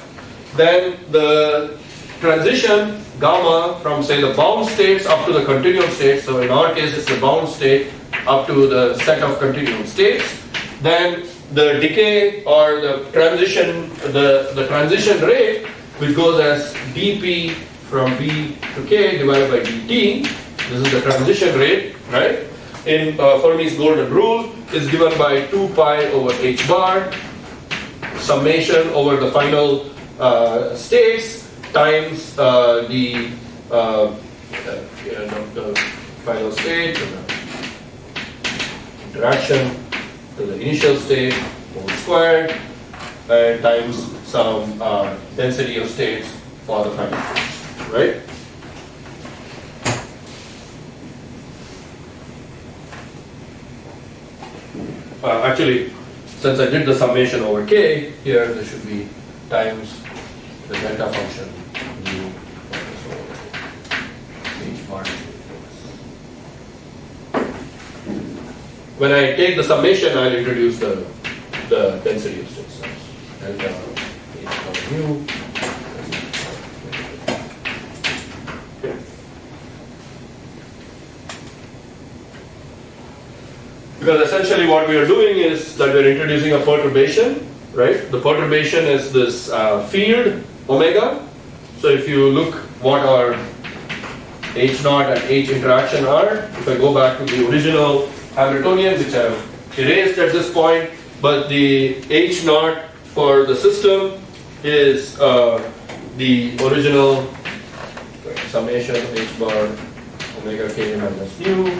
then the transition gamma from say the bound states up to the continuum states, so in our case it's the bound state up to the set of continuum states, then the decay or the transition rate, which goes as dp from b to k divided by dt, this is the transition rate, right, in Fermi's golden rule, is given by 2 pi over h bar summation over the final states times the final state, interaction to the initial state whole squared, and times some density of states for the final states, right? Actually, since I did the summation over k, here there should be times the delta function mu h bar. When I take the summation, I'll introduce the density of states. Delta h bar mu. Because essentially what we are doing is that we are introducing a perturbation, right? The perturbation is this field, omega. So if you look what our H naught and H interaction are, if I go back to the original Hamiltonian, which I've erased at this point, but the H naught for the system is the original summation H bar omega k minus mu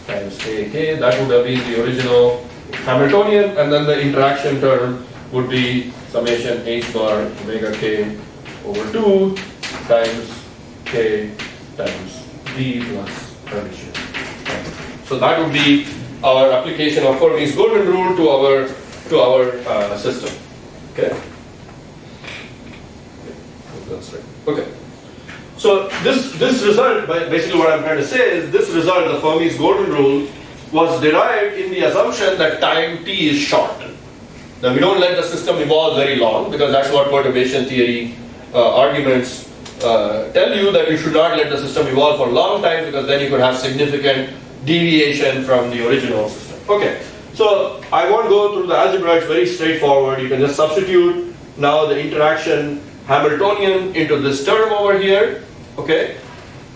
times k, that would have been the original Hamiltonian, and then the interaction term would be summation h bar omega k over 2 times k times b plus transition. So that would be our application of Fermi's golden rule to our system. Okay. That's right. Okay. So this result, basically what I'm trying to say is this result, the Fermi's golden rule, was derived in the assumption that time t is short. Now we don't let the system evolve very long, because that's what perturbation theory arguments tell you, that you should not let the system evolve for a long time, because then you could have significant deviation from the original system. Okay, so I won't go through the algebra, it's very straightforward. You can just substitute now the interaction Hamiltonian into this term over here, okay,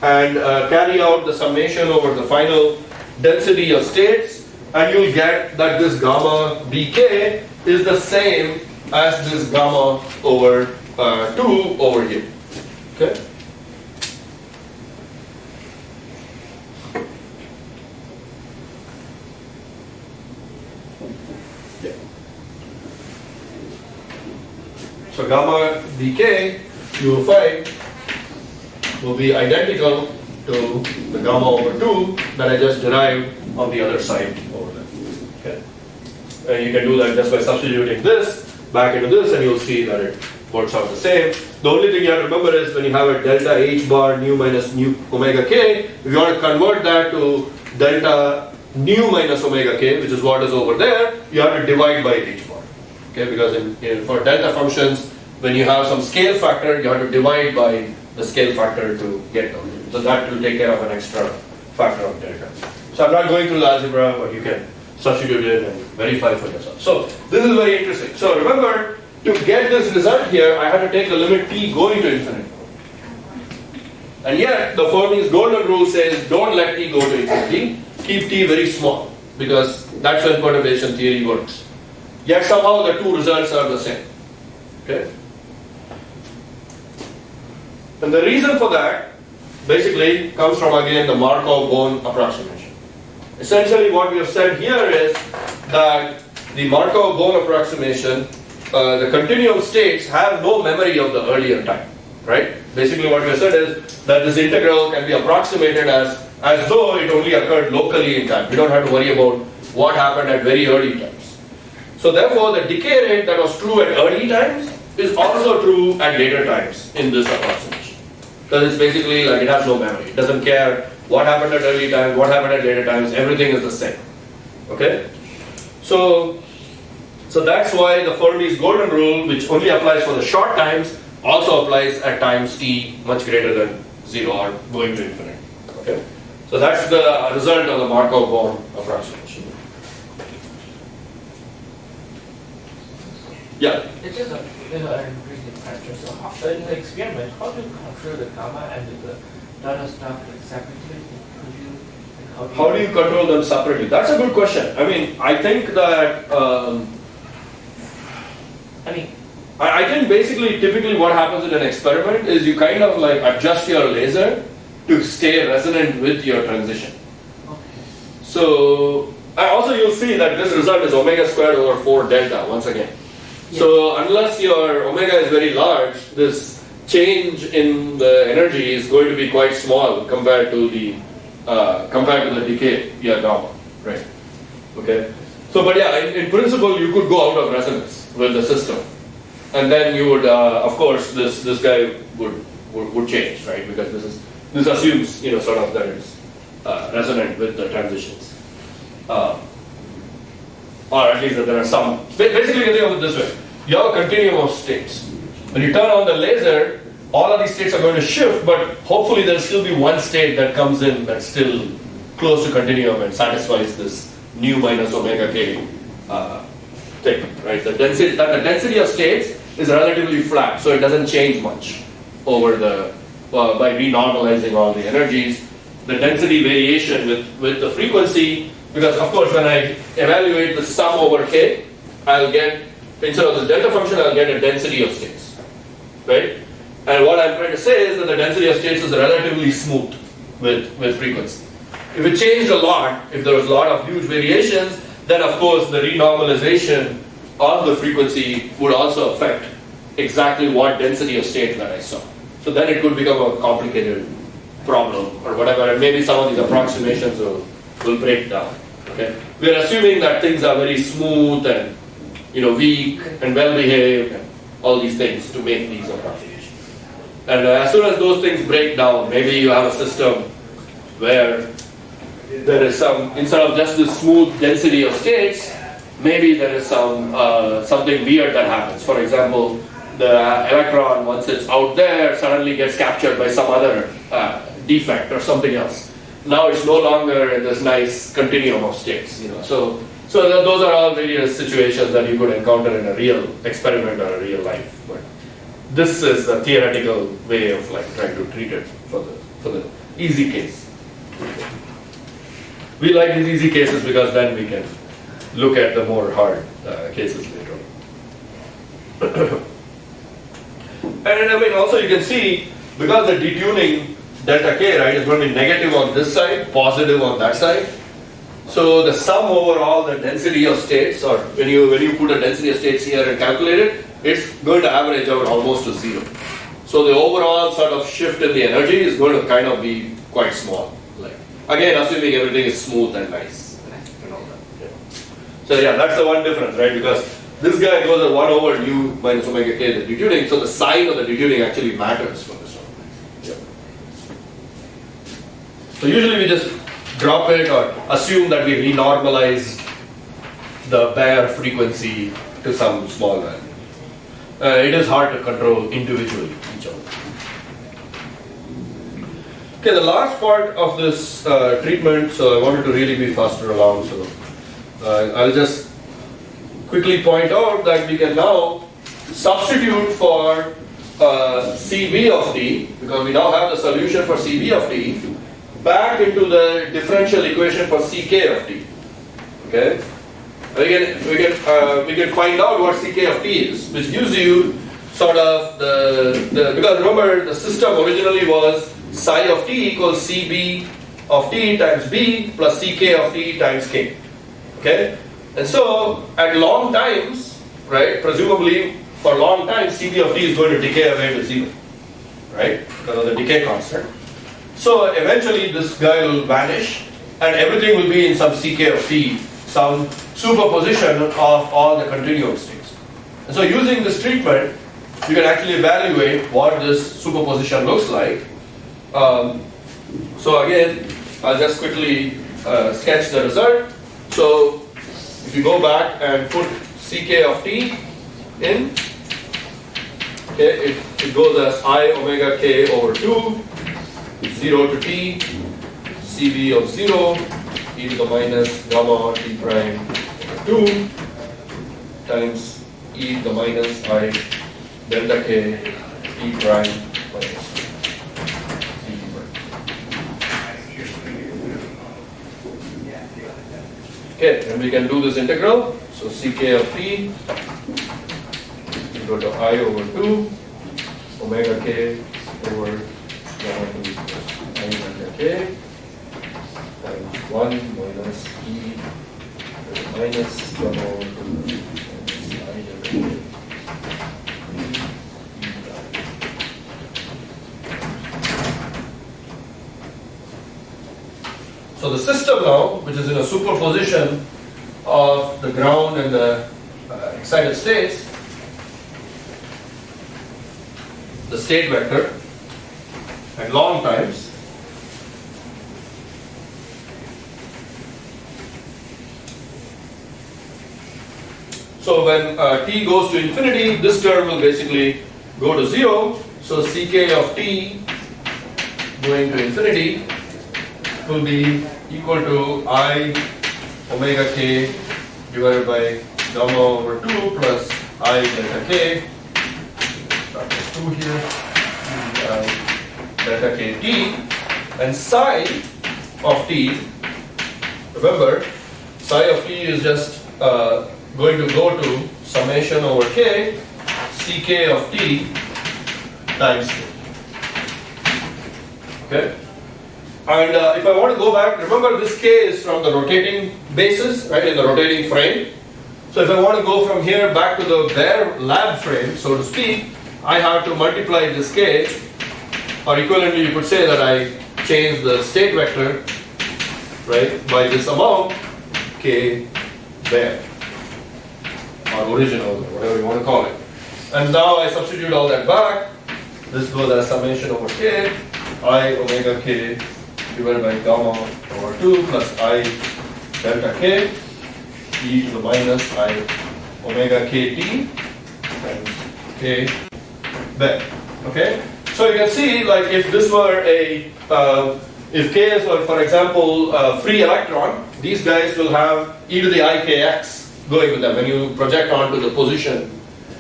and carry out the summation over the final density of states, and you'll get that this gamma bk is the same as this gamma over 2 over here. Okay? Yeah. So gamma bk, you will find, will be identical to the gamma over 2 that I just derived on the other side over there. Okay? And you can do that just by substituting this back into this, and you'll see that it works out the same. The only thing you have to remember is when you have a delta h bar nu minus nu omega k, if you want to convert that to delta nu minus omega k, which is what is over there, you have to divide by h bar. Okay, because for delta functions, when you have some scale factor, you have to divide by the scale factor to get them. So that will take care of an extra factor of delta. So I'm not going through the algebra, but you can substitute it and verify for yourself. So this is very interesting. So remember, to get this result here, I had to take the limit t going to infinity. And yet, the Fermi's golden rule says don't let t go to infinity, keep t very small, because that's when perturbation theory works. Yet somehow the two results are the same. Okay? And the reason for that basically comes from, again, the Markov-Born approximation. Essentially what we have said here is that the Markov-Born approximation, the continuum states have no memory of the earlier time, right? Basically what we have said is that this integral can be approximated as though it only occurred locally in time. We don't have to worry about what happened at very early times. So therefore the decay rate that was true at early times is also true at later times in this approximation. Because it's basically like it has no memory. It doesn't care what happened at early times, what happened at later times, everything is the same. Okay? So that's why the Fermi's golden rule, which only applies for the short times, also applies at times t much greater than 0 or going to infinity. Okay? So that's the result of the Markov-Born approximation. Yeah? It is a interesting question. So in the experiment, how do you control the gamma and the delta stuff separately? How do you control them separately? That's a good question. I mean, I think that I think basically typically what happens in an experiment is you kind of like adjust your laser to stay resonant with your transition. Okay. So also you'll see that this result is omega squared over 4 delta once again. Yes. So unless your omega is very large, this change in the energy is going to be quite small compared to the decay gamma, right? Okay. So, but yeah, in principle, you could go out of resonance with the system, and then you would, of course, this guy would change, right? Because this assumes sort of that it's resonant with the transitions, or at least that there are some. Basically, you can think of it this way: you have a continuum of states. When you turn on the laser, all of these states are going to shift, but hopefully there'll still be one state that comes in that's still close to continuum and satisfies this nu minus omega k thing, right? The density of states is relatively flat, so it doesn't change much over the by renormalizing all the energies. The density variation with the frequency, because of course when I evaluate the sum over k, I'll get, instead of the delta function, I'll get a density of states, right? And what I'm trying to say is that the density of states is relatively smooth with frequency. If it changed a lot, if there was a lot of huge variations, then of course the renormalization of the frequency would also affect exactly what density of state that I saw. So then it could become a complicated problem or whatever, and maybe some of these approximations will break down. Okay? We are assuming that things are very smooth and weak and well behaved and all these things to make these approximations. And as soon as those things break down, maybe you have a system where there is some, instead of just this smooth density of states, maybe there is some something weird that happens. For example, the electron, once it's out there, suddenly gets captured by some other defect or something else. Now it's no longer in this nice continuum of states. So those are all various situations that you could encounter in a real experiment or a real life. But this is the theoretical way of trying to treat it for the easy case. We like these easy cases because then we can look at the more hard cases later on. And I mean, also you can see, because the detuning delta k, right, is going to be negative on this side, positive on that side. So the sum over all the density of states, or when you put a density of states here and calculate it, it's going to average out almost to 0. So the overall sort of shift in the energy is going to kind of be quite small. Again, assuming everything is smooth and nice and all that. Yeah. So yeah, that's the one difference, right? Because this guy goes at 1 over nu minus omega k, the detuning, so the sign of the detuning actually matters for this one. Yeah. So usually we just drop it or assume that we renormalize the bare frequency to some small value. It is hard to control individually each of them. Okay, the last part of this treatment, so I wanted to really be faster along, so I'll just quickly point out that we can now substitute for Cv of t, because we now have the solution for Cv of t, back into the differential equation for Ck of t. Okay, we can find out what Ck of t is, which gives you sort of the because remember the system originally was psi of t equals Cb of t times b plus Ck of t times k. Okay, and so at long times, right? Presumably for long times, Cb of t is going to decay away to 0, right? Because of the decay constant. So eventually this guy will vanish, and everything will be in some Ck of t, some superposition of all the continuum states. And so using this treatment, you can actually evaluate what this superposition looks like. So again, I'll just quickly sketch the result. So if you go back and put Ck of t in, okay, it goes as I omega k over 2, 0 to t, Cv of 0, e to the minus gamma t prime over 2 times e to the minus I delta k t prime minus 2. Okay, and we can do this integral. So Ck of t equal to I over 2 omega k over gamma 2 plus I delta k times 1 minus e to the minus gamma over 2 minus I delta k. So the system now, which is in a superposition of the ground and the excited states, the state vector at long times, so when t goes to infinity, this term will basically go to 0. So Ck of t going to infinity will be equal to I omega k divided by gamma over 2 plus I delta k. Start with 2 here. Delta k t, and psi of t. Remember, psi of t is just going to go to summation over k, Ck of t times k. Okay. And if I want to go back, remember this k is from the rotating basis, right, in the rotating frame. So if I want to go from here back to the bare lab frame, so to speak, I have to multiply this k, or equivalently you could say that I change the state vector, right, by this amount, k bare, or original, or whatever you want to call it. And now I substitute all that back. This goes as summation over k, I omega k divided by gamma over 2 plus I delta k e to the minus I omega kt times k bet. Okay? So you can see, like, if this were a, if k is, for example, a free electron, these guys will have e to the ikx going with them when you project onto the position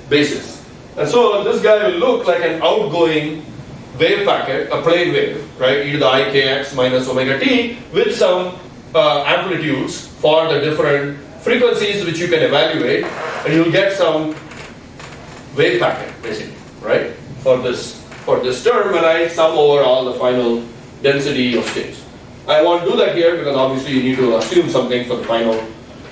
basis. And so this guy will look like an outgoing wave packet, a plane wave, right? E to the ikx minus omega t with some amplitudes for the different frequencies which you can evaluate, and you'll get some wave packet basically, right? For this term, when I sum over all the final density of states. I won't do that here because obviously you need to assume something for the final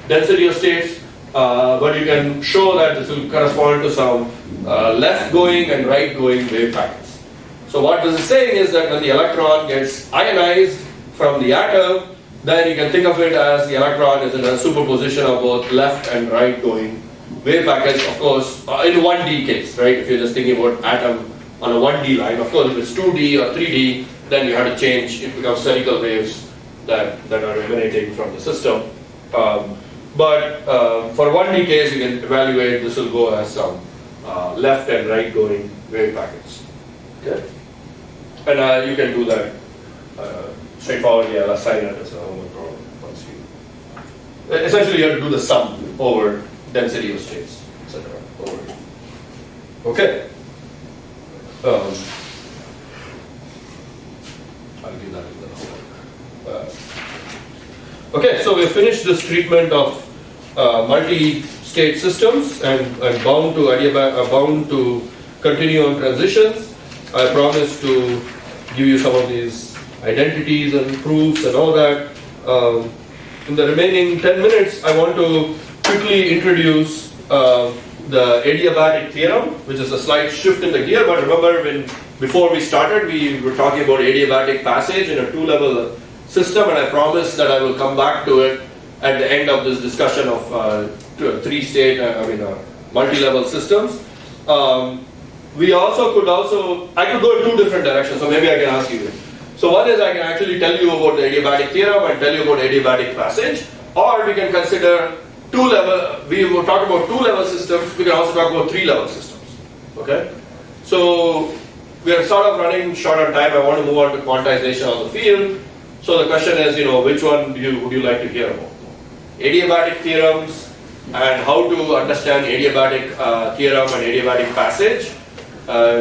density of states, but you can show that this will correspond to some left-going and right-going wave packets. So what this is saying is that when the electron gets ionized from the atom, then you can think of it as the electron is in a superposition of both left and right-going wave packets, of course, in 1D case, right? If you're just thinking about atom on a 1D line, of course, if it's 2D or 3D, then you have to change, it becomes spherical waves that are emanating from the system. But for 1D case, you can evaluate this will go as some left and right going wave packets. Okay? And you can do that straightforwardly. I'll assign it as a homework problem once you. Essentially, you have to do the sum over density of states, etc. Over. Okay. I'll give that in the homework. Okay, so we finished this treatment of multi-state systems and bound to continuum transitions. I promised to give you some of these identities and proofs and all that. In the remaining 10 minutes, I want to quickly introduce the Adiabatic Theorem, which is a slight shift in the gear, but remember before we started, we were talking about adiabatic passage in a two-level system, and I promised that I will come back to it at the end of this discussion of multi-level systems. I could go in two different directions, so maybe I can ask you. So one is I can actually tell you about the adiabatic theorem and tell you about adiabatic passage, or we can consider we will talk about two-level systems, we can also talk about three-level systems. Okay? So we are sort of running short on time. I want to move on to quantization of the field. So the question is, which one would you like to hear about? Adiabatic theorems and how to understand adiabatic theorem and adiabatic passage.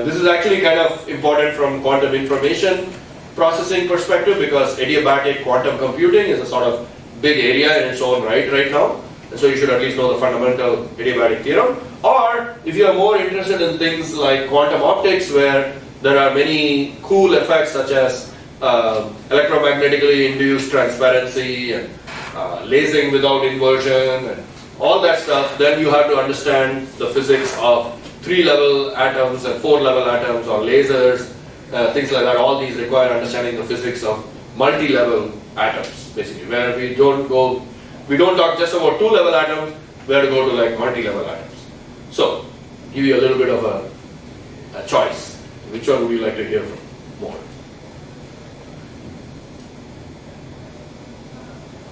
This is actually kind of important from quantum information processing perspective because adiabatic quantum computing is a sort of big area in its own right now. So you should at least know the fundamental adiabatic theorem. Or if you are more interested in things like quantum optics, where there are many cool effects such as electromagnetically induced transparency and lasing without inversion and all that stuff, then you have to understand the physics of 3-level atoms and 4-level atoms or lasers, things like that. All these require understanding the physics of multi-level atoms, basically, where we don't talk just about 2-level atoms, we have to go to like multi-level atoms. So, give you a little bit of a choice. Which one would you like to hear from more?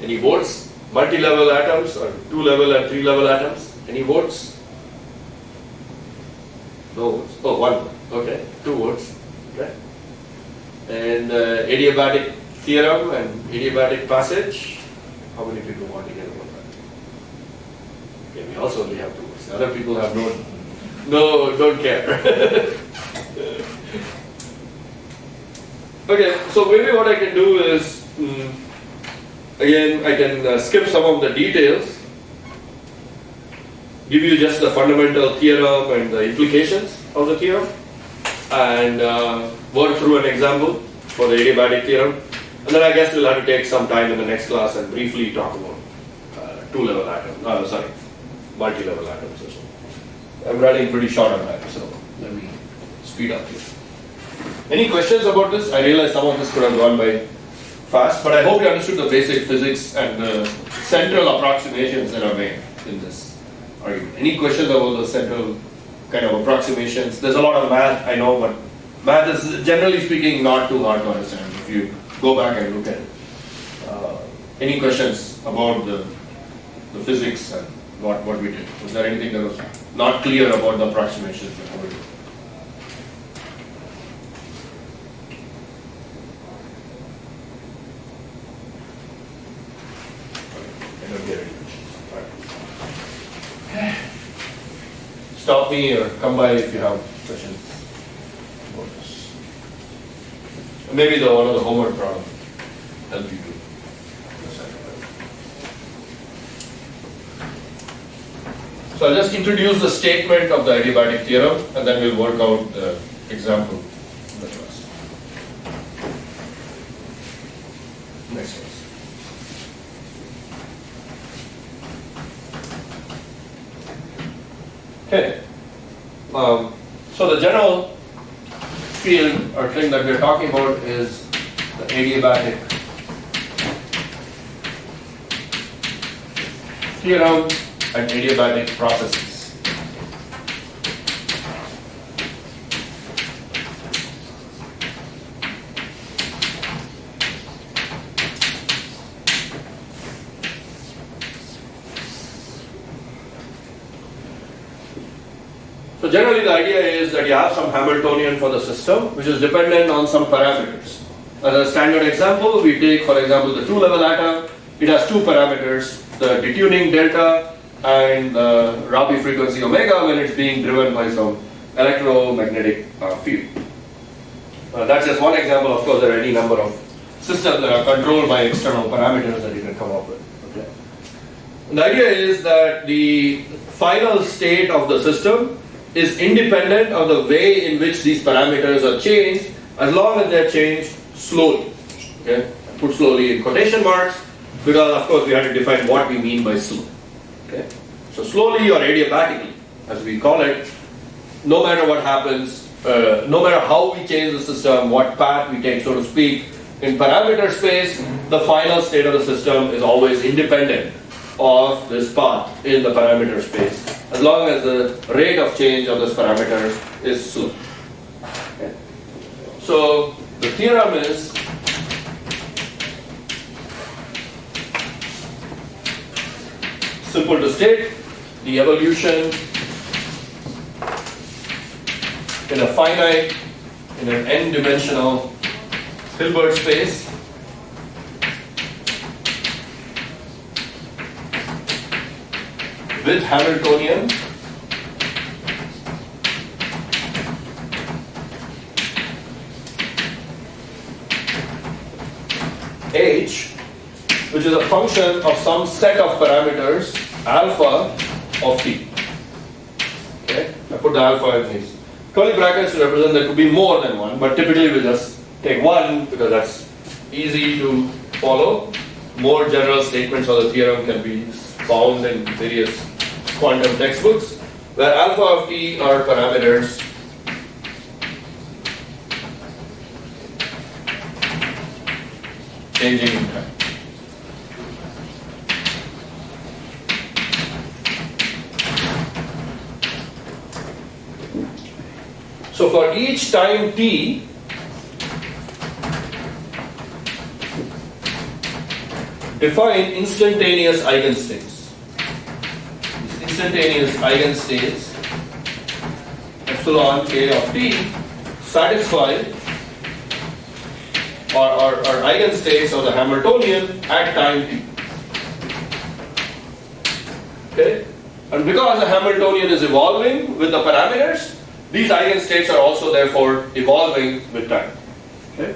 Any votes? Multi-level atoms or 2-level and 3-level atoms? Any votes? No votes. Oh, 1 vote. Okay. 2 votes. Okay. And adiabatic theorem and adiabatic passage. How many people want to hear about that? Okay, we also only have 2 votes. Other people have don't care. Okay, so maybe what I can do is, again, I can skip some of the details, give you just the fundamental theorem and the implications of the theorem, and work through an example for the adiabatic theorem. And then I guess we'll have to take some time in the next class and briefly talk about multi-level atoms or so. I'm running pretty short on time, so let me speed up here. Any questions about this? I realize some of this could have gone by fast, but I hope you understood the basic physics and the central approximations that are made in this argument. Any questions about the central kind of approximations? There's a lot of math, I know, but math is generally speaking not too hard to understand if you go back and look at it. Any questions about the the physics and what we did. Was there anything that was not clear about the approximations that we did? I don't get it. Right. Stop me or come by if you have questions about this. Maybe one of the homework problems help you do. So I'll just introduce the statement of the adiabatic theorem and then we'll work out the example in the class. Next class. Okay. So the general field or thing that we're talking about is the adiabatic theorem and adiabatic processes. So generally the idea is that you have some Hamiltonian for the system which is dependent on some parameters. As a standard example, we take for example the two-level atom. It has two parameters, the detuning delta and the Rabi frequency omega when it's being driven by some electromagnetic field. That's just one example. Of course, there are any number of systems that are controlled by external parameters that you can come up with. Okay. And the idea is that the final state of the system is independent of the way in which these parameters are changed, as long as they're changed slowly. Okay? I put slowly in quotation marks because, of course, we have to define what we mean by slow. Okay? So slowly or adiabatically, as we call it, no matter what happens, no matter how we change the system, what path we take, so to speak, in parameter space, the final state of the system is always independent of this path in the parameter space, as long as the rate of change of this parameter is slow. Okay. So the theorem is simple to state. The evolution in a finite, in an n-dimensional Hilbert space with Hamiltonian H, which is a function of some set of parameters alpha of t. Okay, I put the alpha in these curly brackets to represent there could be more than one, but typically we just take one because that's easy to follow. More general statements of the theorem can be found in various quantum textbooks, where alpha of t are parameters changing in time. So for each time t, define instantaneous eigenstates. These instantaneous eigenstates, epsilon k of t, satisfy or eigenstates of the Hamiltonian at time t. Okay? And because the Hamiltonian is evolving with the parameters, these eigenstates are also therefore evolving with time. Okay?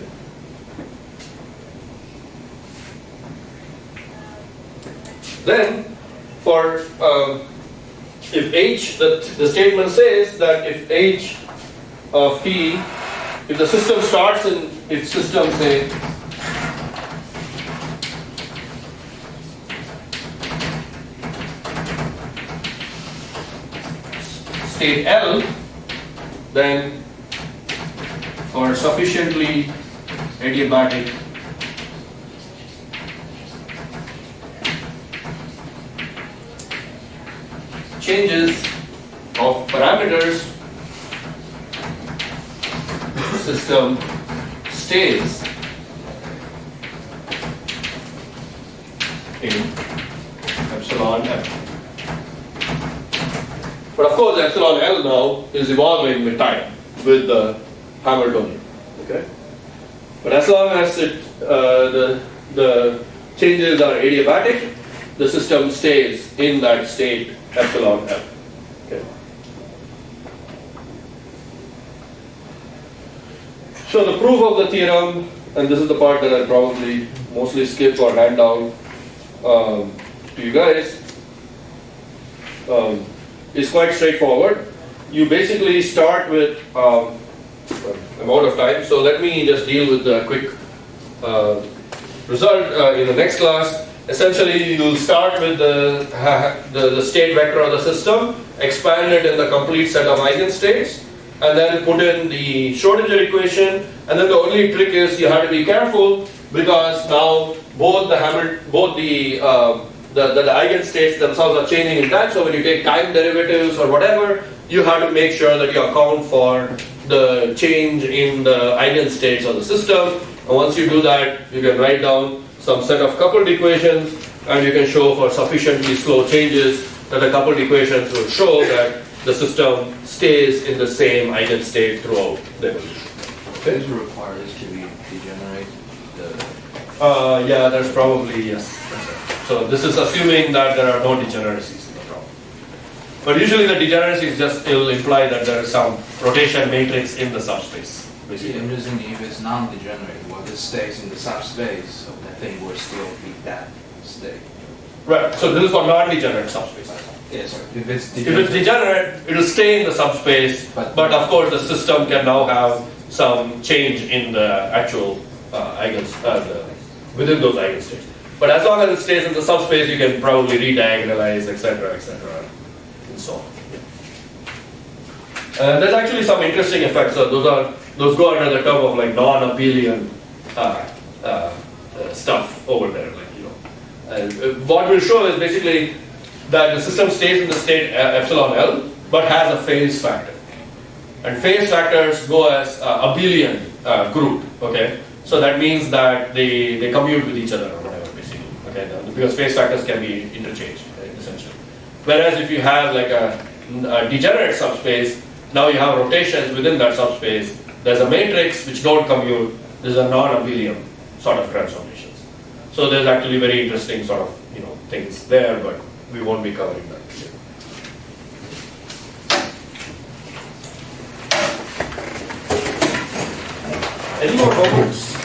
Then, for if h, the statement says that if h of t, if the system starts in, if system say state L, then for sufficiently adiabatic changes of parameters, system stays in epsilon m. But of course, epsilon L now is evolving with time, with the Hamiltonian. Okay? But as long as the changes are adiabatic, the system stays in that state epsilon M. Okay? So the proof of the theorem, and this is the part that I'll probably mostly skip or hand down to you guys, is quite straightforward. You basically start with, I'm out of time, so let me just deal with the quick result in the next class. Essentially, you'll start with the state vector of the system, expand it in the complete set of eigenstates, and then put in the Schrodinger equation. And then the only trick is you have to be careful, because now both the eigenstates themselves are changing in time. So when you take time derivatives or whatever, you have to make sure that you account for the change in the eigenstates of the system. And once you do that, you can write down some set of coupled equations, and you can show for sufficiently slow changes that the coupled equations will show that the system stays in the same eigenstate throughout the evolution. Does it require this to be degenerate? Yeah, there's probably, yes. So this is assuming that there are no degeneracies in the problem. But usually the degeneracies just will imply that there is some rotation matrix in the subspace. Basically. I'm just thinking if it's non-degenerate, well, this stays in the subspace, so that thing will still be that state. Right, so this is for non-degenerate subspace. Yes, sir. If it's If it's degenerate, it will stay in the subspace, but of course the system can now have some change in the actual within those eigenstates. But as long as it stays in the subspace, you can probably rediagonalize, etc., and so on. There's actually some interesting effects. So those go under the term of like non-abelian stuff over there. Like, you know, what we'll show is basically that the system stays in the state epsilon L, but has a phase factor. And phase factors go as abelian group. Okay, so that means that they commute with each other or whatever, basically. Okay, because phase factors can be interchanged, right, essentially. Whereas if you have like a degenerate subspace, now you have rotations within that subspace. There's a matrix which don't commute. There's a non-abelian sort of transformations. So there's actually very interesting sort of things there, but we won't be covering that here. Any more homeworks?